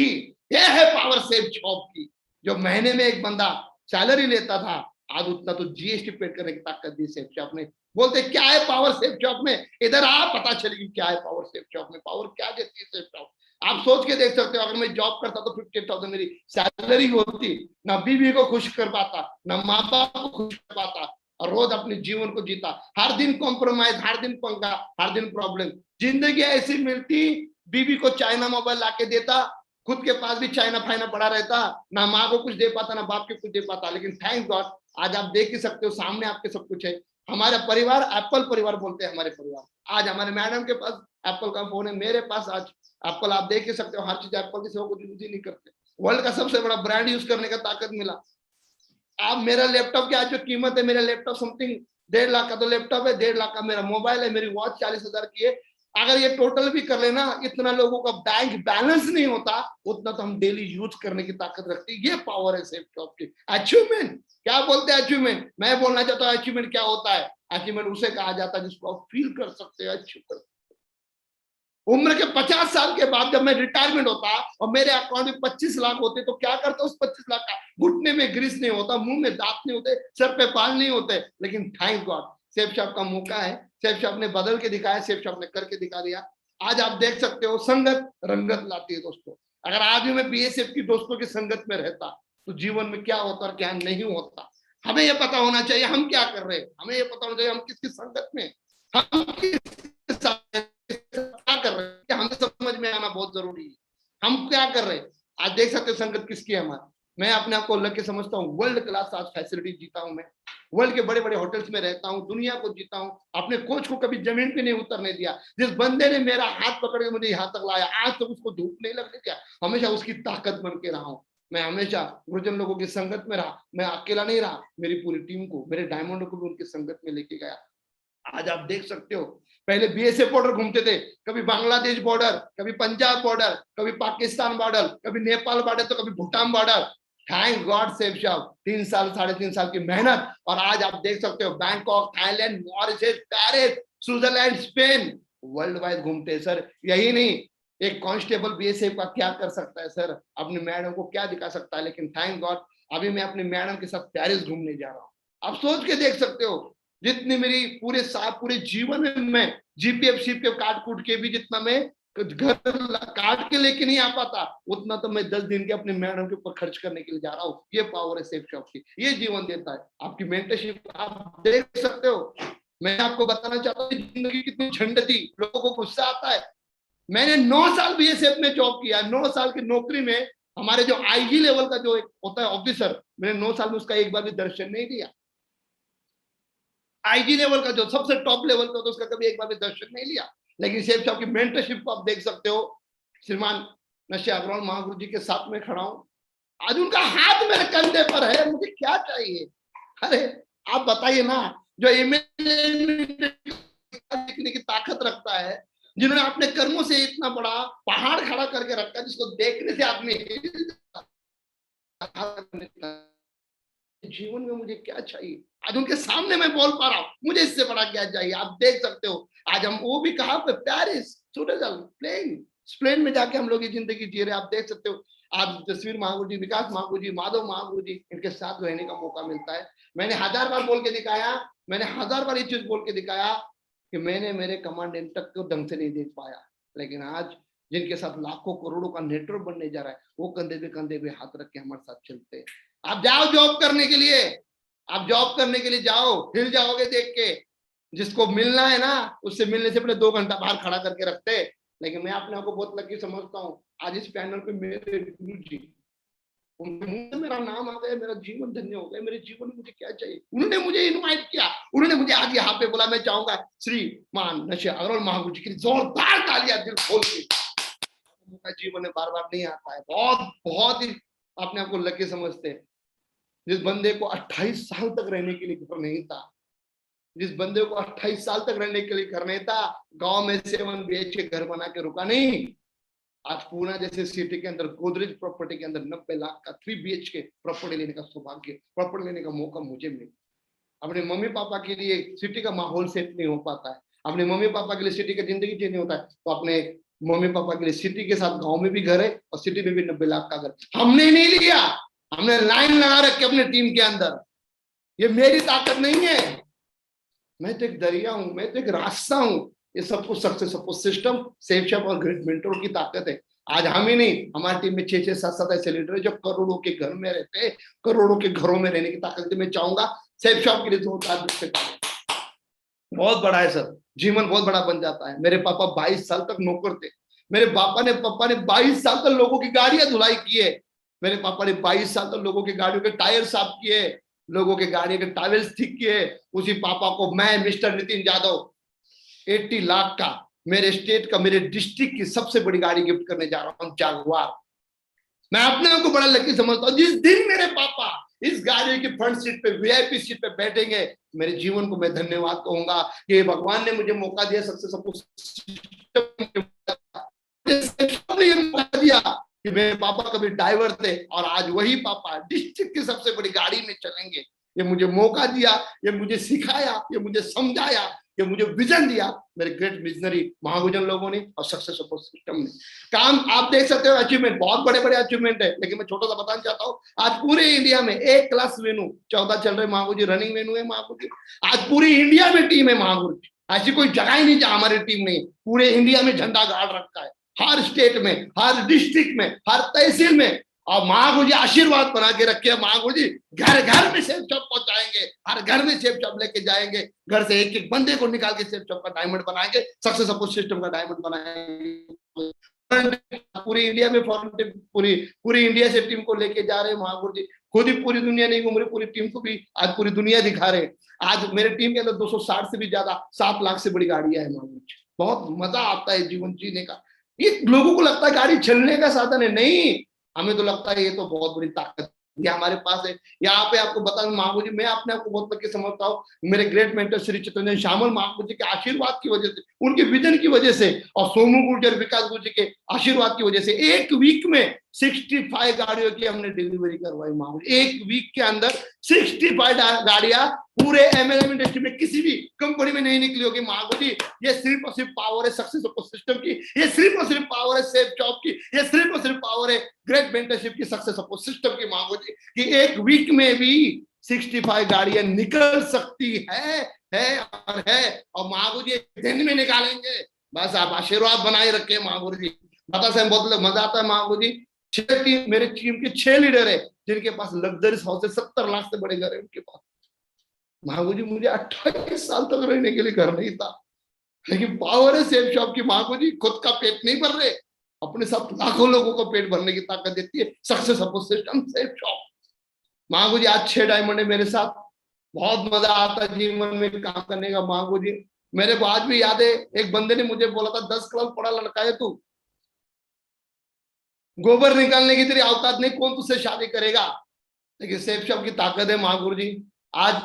ये है पावर सेफ शॉप की। जो महीने में एक बंदा सैलरी लेता था, आज उतना तो GST पेड करने की ताकत दी सेफ शॉप ने। बोलते क्या है पावर सेफ शॉप में, इधर आ पता चलेगी क्या है पावर सेफ शॉप में, पावर क्या देती है सेफ शॉप। आप सोच के देख सकते हो, अगर मैं जॉब करता तो 58,000 मेरी सैलरी होती, ना बीवी को खुश कर पाता, ना माँ बाप को खुश कर पाता, और रोज अपने जीवन को जीता। हर दिन कॉम्प्रोमाइज, हर दिन पंगा, हर दिन प्रॉब्लम। जिंदगी ऐसी मिलती, बीवी को चाइना मोबाइल लाके देता, खुद के पास भी चाइना फाइना पड़ा रहता, ना माँ को कुछ दे पाता, ना बाप को कुछ दे पाता। लेकिन थैंक गॉड आज आप देख ही सकते हो, सामने आपके सब कुछ है। हमारा परिवार एप्पल परिवार बोलते हैं हमारे परिवार। आज हमारे मैडम के पास एप्पल का फोन है, मेरे पास आज एप्पल, आप देख ही सकते हो, हर चीज एप्पल की सेवा को यूज ही नहीं करते। वर्ल्ड का सबसे बड़ा ब्रांड यूज करने का ताकत मिला। आप मेरा लैपटॉप की आज जो कीमत है, मेरा लैपटॉप समथिंग 1.5 लाख का तो लैपटॉप है, 1.5 लाख का मेरा मोबाइल है, मेरी वॉच 40,000 की है। अगर ये टोटल भी कर लेना, इतना लोगों का बैंक बैलेंस नहीं होता, उतना तो हम डेली यूज करने की ताकत रखते हैं। ये पावर है सेफ शॉप की। अचीवमेंट क्या बोलते हैं, अचीवमेंट मैं बोलना चाहता हूँ, अचीवमेंट क्या होता है? अचीवमेंट उसे कहा जाता है जिसको आप फील कर सकते हो, अचीव कर सकते हो। उम्र के 50 साल के बाद जब मैं रिटायरमेंट होता और मेरे अकाउंट में 25 लाख होते तो क्या करता उस 25 लाख का? घुटने में ग्रीस नहीं होता, मुंह में दांत नहीं होते, सर पे बाल नहीं होते, लेकिन थैंक गॉड सैफ साहब का मौका है, सैफ साहब ने बदल के दिखाया, सैफ साहब ने करके दिखा दिया। आज आप देख सकते हो संगत रंगत लाती है दोस्तों। अगर आज भी मैं बीएसएफ की दोस्तों की संगत में रहता तो जीवन में क्या होता और क्या नहीं होता। हमें यह पता होना चाहिए हम क्या कर रहे हैं, हमें यह पता होना चाहिए हम किसकी संगत में, हम किसके साथ क्या कर रहे हैं, हमें समझ में आना बहुत जरूरी है। हम क्या कर रहे हैं आज देख सकते हो संगत किसकी है हमारी। मैं अपने आप को अलग के समझता हूँ, वर्ल्ड क्लास आज फैसिलिटी जीता हूँ मैं, वर्ल्ड के बड़े बड़े होटल्स में रहता हूँ, दुनिया को जीता हूँ, अपने कोच को कभी जमीन पे नहीं उतरने दिया। जिस बंदे ने मेरा हाथ पकड़ के मुझे यहाँ तक लाया आज तक उसको धूप नहीं लगने दिया, हमेशा उसकी ताकत बन के रहा हूँ। मैं हमेशा गुरुजन लोगों की संगत में रहा, मैं अकेला नहीं रहा, मेरी पूरी टीम को, मेरे डायमंड को भी उनकी संगत में लेके गया। आज आप देख सकते हो पहले बीएसएफ बॉर्डर घूमते थे, कभी बांग्लादेश बॉर्डर, कभी पंजाब बॉर्डर, कभी पाकिस्तान बॉर्डर, कभी नेपाल बॉर्डर, तो कभी Bhutan border. Thank God Saif साहब 3 साल 3.5 साल की मेहनत और आज आप देख सकते हो Bangkok, Thailand, Mauritius, Paris, Switzerland, Spain, world wide घूमते हैं सर। यही नहीं, एक कांस्टेबल बीएसएफ का क्या कर सकता है सर, अपनी मैडम को क्या दिखा सकता है। लेकिन थैंक गॉड अभी मैं अपनी मैडम के साथ पेरिस घूमने जा रहा हूँ। आप सोच के देख सकते हो जितनी मेरी पूरे जीवन में मैं जीपीएफ सीपीएफ काट कूट के भी जितना मैं घर काट के लेके नहीं आ पाता, उतना तो मैं 10 दिन के अपने मैडम के ऊपर खर्च करने के लिए जा रहा हूँ। ये पावर है सैफ साहब की, ये जीवन देता है। आपकी मेंटरशिप आप देख सकते हो। मैं आपको बताना चाहता हूँ जिंदगी कितनी झंड थी, लोगों को गुस्सा आता है। मैंने 9 साल बीएसएफ में जॉब किया, 9 साल की नौकरी में हमारे जो आईजी लेवल का जो एक होता है ऑफिसर, मैंने 9 साल में उसका एक बार भी दर्शन नहीं दिया। आईजी लेवल का जो सबसे टॉप लेवल का, तो उसका कभी एक बार भी दर्शन नहीं लिया। लेकिन सैफ साहब की मेंटरशिप को आप देख सकते हो। श्रीमान नशे अग्रवाल महागुरु जी के साथ में खड़ा हूं, आज उनका हाथ मेरे कंधे पर है, मुझे क्या चाहिए। अरे आप बताइए ना, जो देखने की ताकत रखता है, जिन्होंने अपने कर्मों से इतना बड़ा पहाड़ खड़ा करके रखा है जिसको देखने से आदमी जीवन में मुझे क्या चाहिए, आज उनके सामने मैं बोल पा रहा हूँ, मुझे इससे बड़ा क्या चाहिए। आप देख सकते हो आज हम वो भी कहाँ पे, पेरिस, स्विट्जरलैंड, स्पेन में जाके हम लोग ये जिंदगी जी रहे। आप देख सकते हो आप तस्वीर महागुरु जी, विकास महागुरु जी, माधव महागुरु जी, इनके साथ रहने का मौका मिलता है। मैंने 1000 बार बोल के दिखाया, मैंने 1000 बार ये चीज बोल के दिखाया कि मैंने मेरे कमांडेंट तक को ढंग से नहीं देख पाया, लेकिन आज जिनके साथ लाखों करोड़ों का नेटवर्क बनने जा रहा है, वो कंधे पे हाथ रख के हमारे साथ चलते हैं। आप जाओ जॉब करने के लिए, आप जॉब करने के लिए जाओ, हिल जाओगे देख के। जिसको मिलना है ना, उससे मिलने से पहले 2 घंटा बाहर खड़ा करके रखते। लेकिन मैं अपने आप को बहुत लकी समझता हूँ, आज इस पैनल पे मेरे गुरु जी, उनके मुंह से मेरा नाम आ गया, मेरा जीवन धन्य हो गया। मेरे जीवन में मुझे क्या चाहिए, उन्होंने मुझे इनवाइट किया, उन्होंने मुझे आज यहाँ पे बोला। मैं चाहूंगा श्रीमान नशे अग्रवाल महागुरु जी की जोरदार तालियां दिल खोल के। जीवन में बार बार नहीं आता है, बहुत ही अपने आप को लकी समझते हैं। जिस बंदे को 28 साल तक रहने के लिए घर नहीं था, जिस बंदे को 28 साल तक रहने के लिए घर नहीं था, गांव में 7 BHK घर बना के रुका नहीं। आज पूना जैसे सिटी के अंदर गोदरेज प्रॉपर्टी के अंदर 90 लाख का 3 BHK प्रॉपर्टी लेने का सौभाग्य, प्रॉपर्टी लेने का मौका मुझे मिला। अपने मम्मी पापा के लिए सिटी का माहौल सेट नहीं हो पाता है, अपने मम्मी पापा के लिए सिटी का जिंदगी चेंज नहीं होता है, तो अपने मम्मी पापा के लिए सिटी के साथ गाँव में भी घर है और सिटी में भी 90 लाख का घर हमने नहीं लिया। हमने लाइन लगा रखी अपने टीम के अंदर। ये मेरी ताकत नहीं है, मैं तो एक दरिया हूं, मैं तो एक रास्ता हूं। ये सब कुछ सक्सेस सपोर्ट सिस्टम, सैफ साहब और ग्रेट मेंटोर की ताकत है। आज हम ही नहीं, हमारी टीम में 6-6, 7-7 ऐसे लीडर है जो करोड़ों के घर में रहते हैं, करोड़ों के घरों में रहने की ताकत। मैं चाहूंगा सैफ साहब के लिए बहुत बड़ा है सर, जीवन बहुत बड़ा बन जाता है। मेरे पापा 22 साल तक नौकर थे। मेरे पापा ने 22 साल तक लोगों की गाड़ियां धुलाई की है। मेरे पापा ने 22 साल तक लोगों की गाड़ियों के टायर साफ किए, लोगों के गाड़ियों के टावेल्स ठीक किए। उसी पापा को मैं मिस्टर नितिन यादव 80 लाख का, मेरे स्टेट का, मेरे डिस्ट्रिक्ट की सबसे बड़ी गाड़ी गिफ्ट करने जा रहा हूँ, जगुआर। मैं अपने आप को बड़ा लकी समझता हूँ। जिस दिन मेरे पापा इस गाड़ी की फ्रंट सीट पे, वीआईपी सीट पे बैठेंगे, मेरे जीवन को मैं धन्यवाद कहूंगा कि भगवान ने मुझे मौका दिया, सक्सेस मौका दिया कि मेरे पापा कभी ड्राइवर थे और आज वही पापा डिस्ट्रिक्ट की सबसे बड़ी गाड़ी में चलेंगे। ये मुझे मौका दिया, ये मुझे सिखाया, ये मुझे समझाया कि मुझे विजन दिया मेरे ग्रेट विजनरी महागुजन लोगों ने और सक्सेस सपोर्ट सिस्टम ने। काम आप देख सकते हो, अचीवमेंट बहुत बड़े बड़े अचीवमेंट है, लेकिन मैं छोटा सा बताना चाहता हूँ। आज पूरे इंडिया में एक क्लास वेन्यू 14 चल रहे महागुजी, रनिंग वेन्यू है महागुजी। आज पूरी इंडिया में टीम है महागुजी, ऐसी कोई जगह ही नहीं जहां हमारी टीम नहीं है। पूरे इंडिया में झंडा गाड़ रखा है, हर स्टेट में, हर डिस्ट्रिक्ट में, हर तहसील में। और महागुजी आशीर्वाद बना के रखे, महागुजी घर घर में सेफ शॉप पहुंचाएंगे, हर घर में सेफ शॉप लेके जाएंगे, घर से एक एक बंदे को निकाल के सेफ शॉप का डायमंड बनाएंगे, सक्सेस सपोर्ट सिस्टम का डायमंड बनाएंगे। पूरी इंडिया में पूरी इंडिया से टीम को लेके जा रहे हैं महागुजी। खुद ही पूरी दुनिया नहीं घूम रही, पूरी टीम को भी आज पूरी दुनिया दिखा रहे हैं। आज मेरे टीम के अंदर 260 से भी ज्यादा 7 लाख से बड़ी गाड़ियां है महागुजी। बहुत मजा आता है जीवन जीने का। ये लोगों को लगता है गाड़ी चलने का साधन है, नहीं, हमें तो लगता है ये तो बहुत बड़ी ताकत ये हमारे पास है। यहाँ पे आपको बता दूं महागुजी, मैं अपने आप को बहुत लकी समझता हूँ। मेरे ग्रेट मेंटर श्री चितरंजन श्यामल महागुजी के आशीर्वाद की वजह से, उनके विजन की वजह से, और सोमू गुर्जर विकास गुर्जर के आशीर्वाद की वजह से एक वीक में 65 गाड़ियों की हमने डिलीवरी करवाई महागुजी। एक वीक के अंदर 65 गाड़ियां पूरे एमएलएम इंडस्ट्री में किसी भी कंपनी में नहीं निकली होगी महागुजी। ये सिर्फ और सिर्फ पावर है सक्सेस सपोर्ट सिस्टम की, ये सिर्फ और सिर्फ पावर है सेफ जॉब की, ये सिर्फ और सिर्फ पावर है ग्रेट मेंटरशिप की, सक्सेस सपोर्ट सिस्टम की महागुजी, कि एक वीक में भी 65 गाड़ियां निकल सकती है और महागुजी दिन में निकालेंगे। बस आप आशीर्वाद बनाए रखे महागुजी। बता से बहुत मजा आता है महागुजी। मेरे टीम के 6 लीडर है जिनके पास लग्जरीज हाउस है, 70 लाख से बड़े घर है उनके पास महागुजी। मुझे 28 साल तक रहने के लिए घर नहीं था, लेकिन पावर है सेफ शॉप की महागुजी। खुद का पेट नहीं भर रहे, अपने साथ लाखों लोगों को पेट भरने की ताकत देती है success support system safe shop Mahaguruji. आज 6 डायमंड है मेरे साथ, बहुत मजा आता है जीवन में काम करने का महागुजी। मेरे को आज भी याद है, एक बंदे ने मुझे बोला था 10 क्लास पढ़ा लड़का है तू, गोबर निकालने की तेरी औकात नहीं, कौन तुझसे शादी करेगा। लेकिन सेफ शॉप की ताकत है महागुरुजी। आज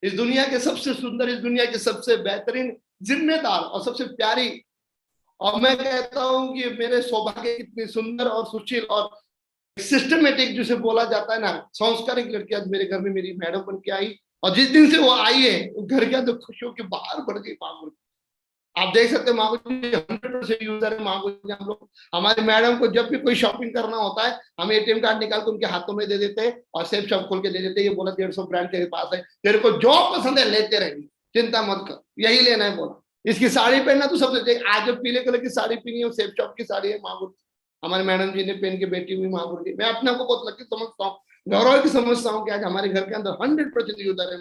इस दुनिया के सबसे सुंदर, इस दुनिया के सबसे बेहतरीन, जिम्मेदार और सबसे प्यारी, और मैं कहता हूं कि मेरे सौभाग्य कितनी सुंदर और सुशील और सिस्टमेटिक जिसे बोला जाता है ना, संस्कारिक लड़की आज मेरे घर में मेरी मैडम बन के आई। और जिस दिन से वो आई है, घर के अंदर खुशियों के बाहर बढ़ गई महागुरुजी। आप देख सकते हैं महागुरुजी 100% यूजर है महागुरुजी हम लोग। हमारे मैडम को जब भी कोई शॉपिंग करना होता है, हम एटीएम कार्ड निकाल के उनके हाथों में दे देते हैं और सेफ शॉप खोल के दे देते हैं। ये बोला 150 ब्रांड तेरे पास है, तेरे को जो पसंद है लेते रहेंगे, चिंता मत कर, यही लेना है बोला। इसकी साड़ी पहनना तो सबसे देख, आज जो पीले कलर की साड़ी पहनी है वो सेफ शॉप की साड़ी है महागुरुजी। हमारे मैडम जी ने पहन के बैठी हुई महागुरुजी। मैं अपने आप को बहुत लकी समझता हूँ, गौरव की समझता हूँ कि आज हमारे घर के अंदर 100% यूजर है।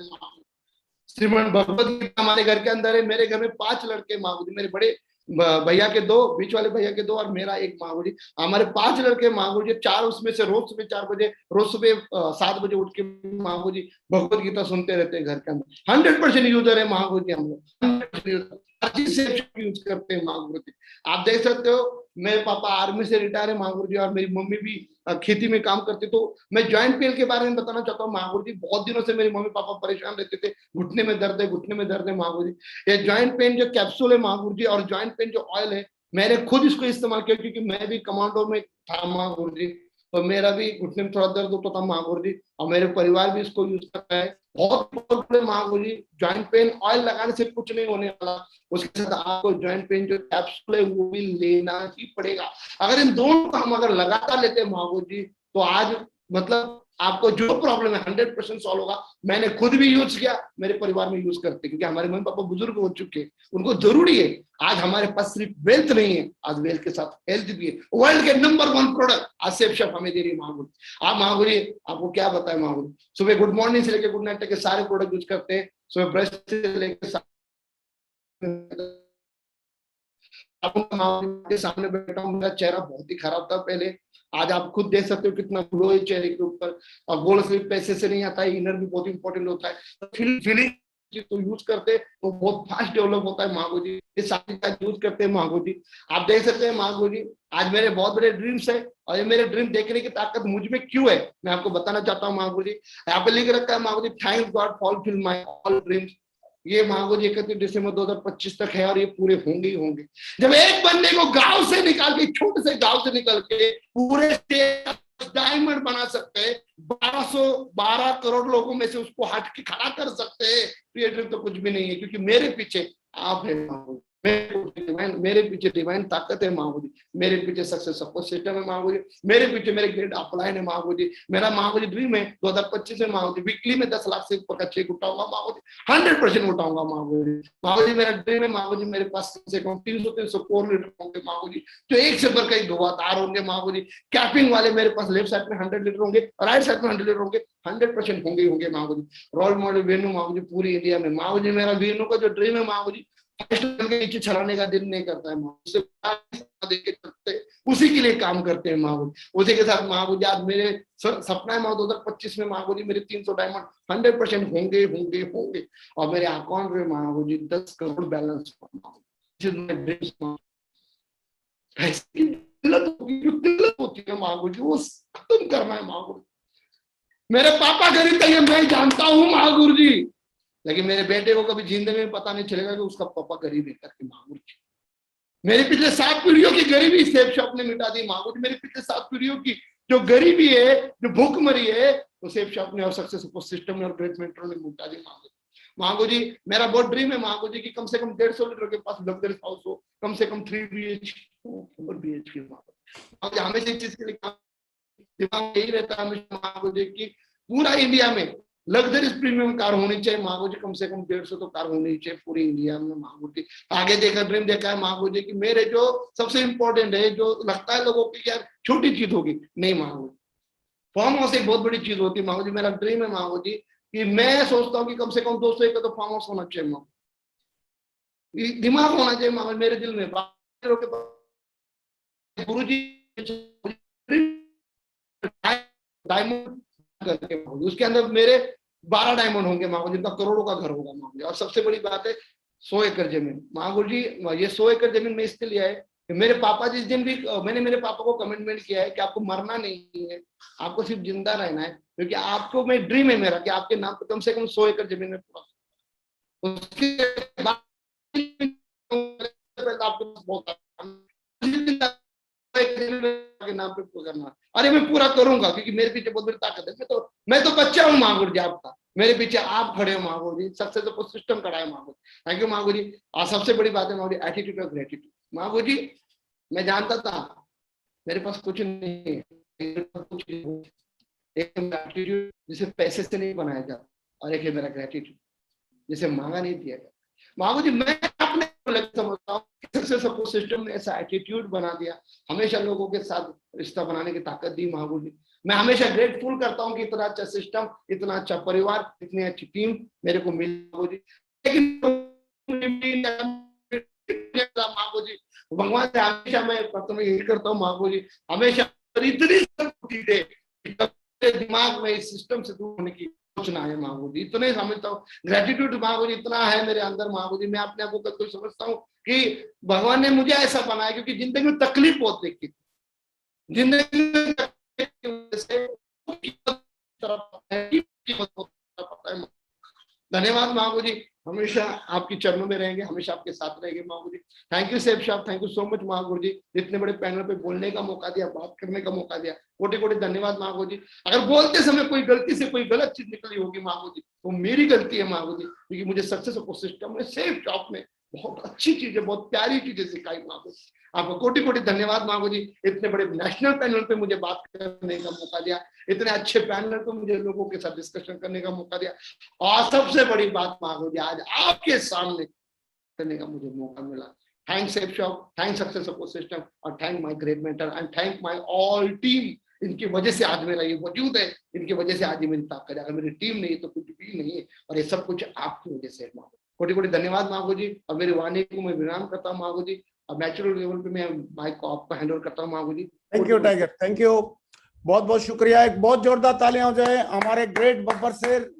श्रीमद भगवत गीता हमारे घर के अंदर है। मेरे घर में 5 लड़के महागुरुजी, मेरे बड़े भैया के 2, बीच वाले भैया के 2 और मेरा 1 महागुरुजी। हमारे 5 लड़के महागुरुजी, 4 उसमें से रोज सुबह 4 बजे, रोज सुबह 7 बजे उठ के महागुरुजी भगवत गीता सुनते रहते हैं घर के अंदर। 100% यूजर है महागुरुजी हम लोग, 100% यूज करते हैं महागुरुजी। आप देख सकते हो मेरे पापा आर्मी से रिटायर है महागुरुजी, और मेरी मम्मी भी खेती में काम करती। तो मैं जॉइंट पेन के बारे में बताना चाहता हूँ महागुरुजी। बहुत दिनों से मेरी मम्मी पापा परेशान रहते थे, घुटने में दर्द है, घुटने में दर्द है महागुरुजी। ये जॉइंट पेन जो कैप्सूल है महागुरुजी, और जॉइंट पेन जो ऑयल है, मैंने खुद इसको इस्तेमाल किया क्योंकि मैं भी कमांडो में था महागुरुजी। तो मेरा भी घुटने में थोड़ा दर्द होता था महागुरुजी, और मेरे परिवार भी इसको यूज करता है। बहुत महागुरुजी, जॉइंट पेन ऑयल लगाने से कुछ नहीं होने वाला, उसके साथ आपको जॉइंट पेन जो कैप्सूल है वो भी लेना ही पड़ेगा। अगर इन दोनों को हम अगर लगातार लेते हैं महागुरुजी, तो आज मतलब आपको जो प्रॉब्लम है 100% सॉल्व होगा। मैंने खुद भी यूज किया, मेरे परिवार में यूज करते, क्योंकि हमारे मम्मी पापा बुजुर्ग हो चुके हैं, उनको जरूरी है। आज हमारे पास सिर्फ वेल्थ नहीं है, आज वेल्थ के साथ हेल्थ भी है। वर्ल्ड के नंबर 1 प्रोडक्ट आज सेफ शॉप हमें दे रही है महागुरुजी। आप महागुरुजी आपको क्या बताए महागुरुजी, सुबह गुड मॉर्निंग से लेकर गुड नाइट तक के सारे प्रोडक्ट यूज करते हैं। सुबह ब्रश से लेकर के सामने बैठा हूँ, मेरा चेहरा बहुत ही खराब था पहले, आज आप खुद देख सकते हो कितना ग्लो है चेहरे के ऊपर। और गोल्ड स्लिप पैसे से नहीं आता है, इनर भी बहुत इंपॉर्टेंट होता है। फीलिंग तो यूज करते तो बहुत फास्ट डेवलप होता है महागुरुजी। ये सारी चीज यूज करते हैं महागुरुजी। आप देख सकते हैं महागुरुजी, आज मेरे बहुत बड़े ड्रीम्स है, और ये मेरे ड्रीम देखने की ताकत मुझ में क्यों है, मैं आपको बताना चाहता हूँ महागुरुजी। यहाँ पे लिख रखा है Mahaguruji, thanks god for fulfill my all dreams. ये महागुरुजी 31 दिसंबर 2025 तक है, और ये पूरे होंगे ही होंगे। जब एक बंदे को गांव से निकाल के, छोटे से गांव से निकल के पूरे डायमंड बना सकते हैं, 12 करोड़ लोगों में से उसको हट के खड़ा कर सकते हैं। तो ये ड्रीम तो कुछ भी नहीं है, क्योंकि मेरे पीछे आप है महाबोधि, मेरे पीछे डिवाइन ताकत है महाबोधि, मेरे पीछे सक्सेस सपोर्ट सिस्टम है महाबोधि, मेरे पीछे मेरे ग्रेट अपलाइन है महाबोधि। मेरा महाबोधि ड्रीम है 2025 में महाबोधि वीकली में 10 लाख से ऊपर का चेक उठाऊंगा महाबोधि, 100% उठाऊंगा महाबोधि। महाबोधि मेरा ड्रीम है महाबोधि, मेरे पास कम से कम 300 कोर लीडर होंगे महाबोधि, जो एक से बढ़कर एक धुआंधार होंगे महाबोधि। कैपिंग वाले मेरे पास लेफ्ट साइड में 100 लीटर होंगे, राइट साइड में 100 लीटर होंगे, 100% होंगे Mahabodhi. Role model venue Mahabodhi पूरी इंडिया में महाबोधि। मेरा वेन्यू का जो ड्रीम है महाबोधि, के नीचे छलाने का दिल नहीं करता है महाबोधि, उसी के लिए काम करते हैं महाबोधि, उसी के साथ महाबोधि। आज मेरे सपना है 2025 में महाबोधि मेरे 300 डायमंड 100% होंगे। और मेरे अकाउंट में महाबोधि 10 करोड़ बैलेंस होती है महाबोधि, वो खत्म करना है महाबोधि। मेरे पापा गरीब थे, मैं जानता हूँ महागुरु जी, लेकिन मेरे बेटे को कभी जिंदगी में पता नहीं चलेगा कि उसका पापा गरीब है करके महागुरु जी। मेरे पिछले 7 पीढ़ियों की गरीबी सेफ शॉप ने मिटा दी महागुरु जी। मेरे पिछले 7 पीढ़ियों की जो गरीबी है, जो भूखमरी है, तो सेफ शॉप ने और सक्सेस सपोर्ट सिस्टम ने और ग्रेट मेंटर ने मिटा दी महागुरु जी। मेरा बहुत ड्रीम है महागुरु जी की कम से कम 150 लीटर के पास लग्जरी हाउस हो, कम से कम 3 BHK महागुरु। हमेशा इस चीज के लिए दिमाग यही रहता है हमेशा महागुरु जी की पूरा इंडिया में लग्जरी प्रीमियम कार होनी चाहिए महागुरु जी, कम से कम 150 तो कार होनी चाहिए पूरी इंडिया में महागुरु जी। आगे देखा ड्रीम देखा है महागुरु जी की मेरे जो सबसे इंपॉर्टेंट है, जो लगता है लोगों की यार छोटी चीज होगी, नहीं महागुरु, फार्म हाउस एक बहुत बड़ी चीज होती है महागुरु जी। मेरा ड्रीम है महागुरु जी कि मैं सोचता हूँ कि कम से कम 200 एकड़ तो फार्म हाउस होना चाहिए महागुरु, दिमाग होना चाहिए महागुरु मेरे दिल में। गुरु जी डायमंड करके उसके अंदर मेरे 12 डायमंड होंगे महागुरु, जिनका करोड़ों का घर होगा महागुरु। और सबसे बड़ी बात है 100 एकड़ जमीन महागुरु जी। ये 100 एकड़ जमीन में इसलिए लिया है कि मेरे पापा जिस दिन भी, मैंने मेरे पापा को कमिटमेंट किया है कि आपको मरना नहीं है, आपको सिर्फ जिंदा रहना है, क्योंकि आपको मैं ड्रीम है मेरा कि आपके नाम पर कम से कम 100 एकड़ जमीन में पूरा। उसके बाद के नाम पे करना, अरे मैं पूरा करूंगा, क्योंकि मेरे पीछे बहुत बड़ी ताकत है। मैं तो बच्चा हूँ महागुरु जी आपका, मेरे पीछे आप खड़े हो महागुरु जी, सक्सेस सपोर्ट सिस्टम खड़ा है महागुरु। थैंक यू महागुरु जी। और सबसे बड़ी बात है महागुरु जी, एटीट्यूड और ग्रेटिट्यूड महागुरु जी। मैं जानता था मेरे पास कुछ नहीं है, एक एटीट्यूड जिसे पैसे से नहीं बनाया जाता, और एक है मेरा ग्रेटिट्यूड जिसे मांगा नहीं दिया जाता महागुरु जी। मैं अपने समझता हूँ सक्सेस सपोर्ट सिस्टम ने ऐसा एटीट्यूड बना दिया, हमेशा लोगों के साथ रिश्ता बनाने की ताकत दी महागुरु जी। मैं हमेशा ग्रेटफुल करता हूँ कि इतना अच्छा सिस्टम, इतना अच्छा परिवार, इतनी अच्छी टीम मेरे को मिली महागुरु जी। लेकिन महागुरु जी भगवान से हमेशा मैं यही करता हूँ महागुरु जी, हमेशा इतनी दिमाग में इस सिस्टम से दूर होने की सोचना है महागुरु जी, इतने समझता हूँ। ग्रेटिट्यूड महागुरु जी इतना है मेरे अंदर महागुरु जी, मैं अपने आप को कभी समझता हूँ कि भगवान ने मुझे ऐसा बनाया, क्योंकि जिंदगी में तकलीफ बहुत देखी थी, जिंदगी में धन्यवाद महागुरु जी, हमेशा आपकी चरणों में रहेंगे, हमेशा आपके साथ रहेंगे Mahaguru ji. Thank you safe shop, thank you so much Mahaguru ji, इतने बड़े पैनल पे बोलने का मौका दिया, बात करने का मौका दिया, कोटि कोटि धन्यवाद महागुरु जी। अगर बोलते समय कोई गलती से कोई गलत चीज निकली होगी महागुरु जी, तो मेरी गलती है महागुरु जी, क्योंकि मुझे सक्सेस सपोर्ट सिस्टम में सेफ शॉप में बहुत अच्छी चीजें, बहुत प्यारी चीजें सिखाई महागुरु जी। आपको कोटि कोटि धन्यवाद महागुरु जी, इतने बड़े नेशनल पैनल पे मुझे बात करने का मौका दिया, इतने अच्छे पैनल पे मुझे लोगों के साथ डिस्कशन करने का मौका दिया, और सबसे बड़ी बात महागुरु जी आज आपके सामने करने का मुझे मौका मिला। Thank safe shop, thank success support system, और thank my great mentor and thank my all team. इनकी वजह से आज मेरा ये वजूद है, इनकी वजह से आज ये मेरी ताकत है। अगर मेरी टीम नहीं तो कुछ भी नहीं है, और ये सब कुछ आपकी वजह से है महागुरु। कोटि कोटि धन्यवाद महागुरु जी। और मेरी वाणी को मैं विराम करता हूँ महागुरु जी, और नेचुरल लेवल पे मैं माइक को आपको हैंड ओवर करता हूँ Mahaguru ji. Thank you tiger, thank you, बहुत बहुत शुक्रिया। एक बहुत जोरदार तालियां हो जाए हमारे ग्रेट बब्बर शेर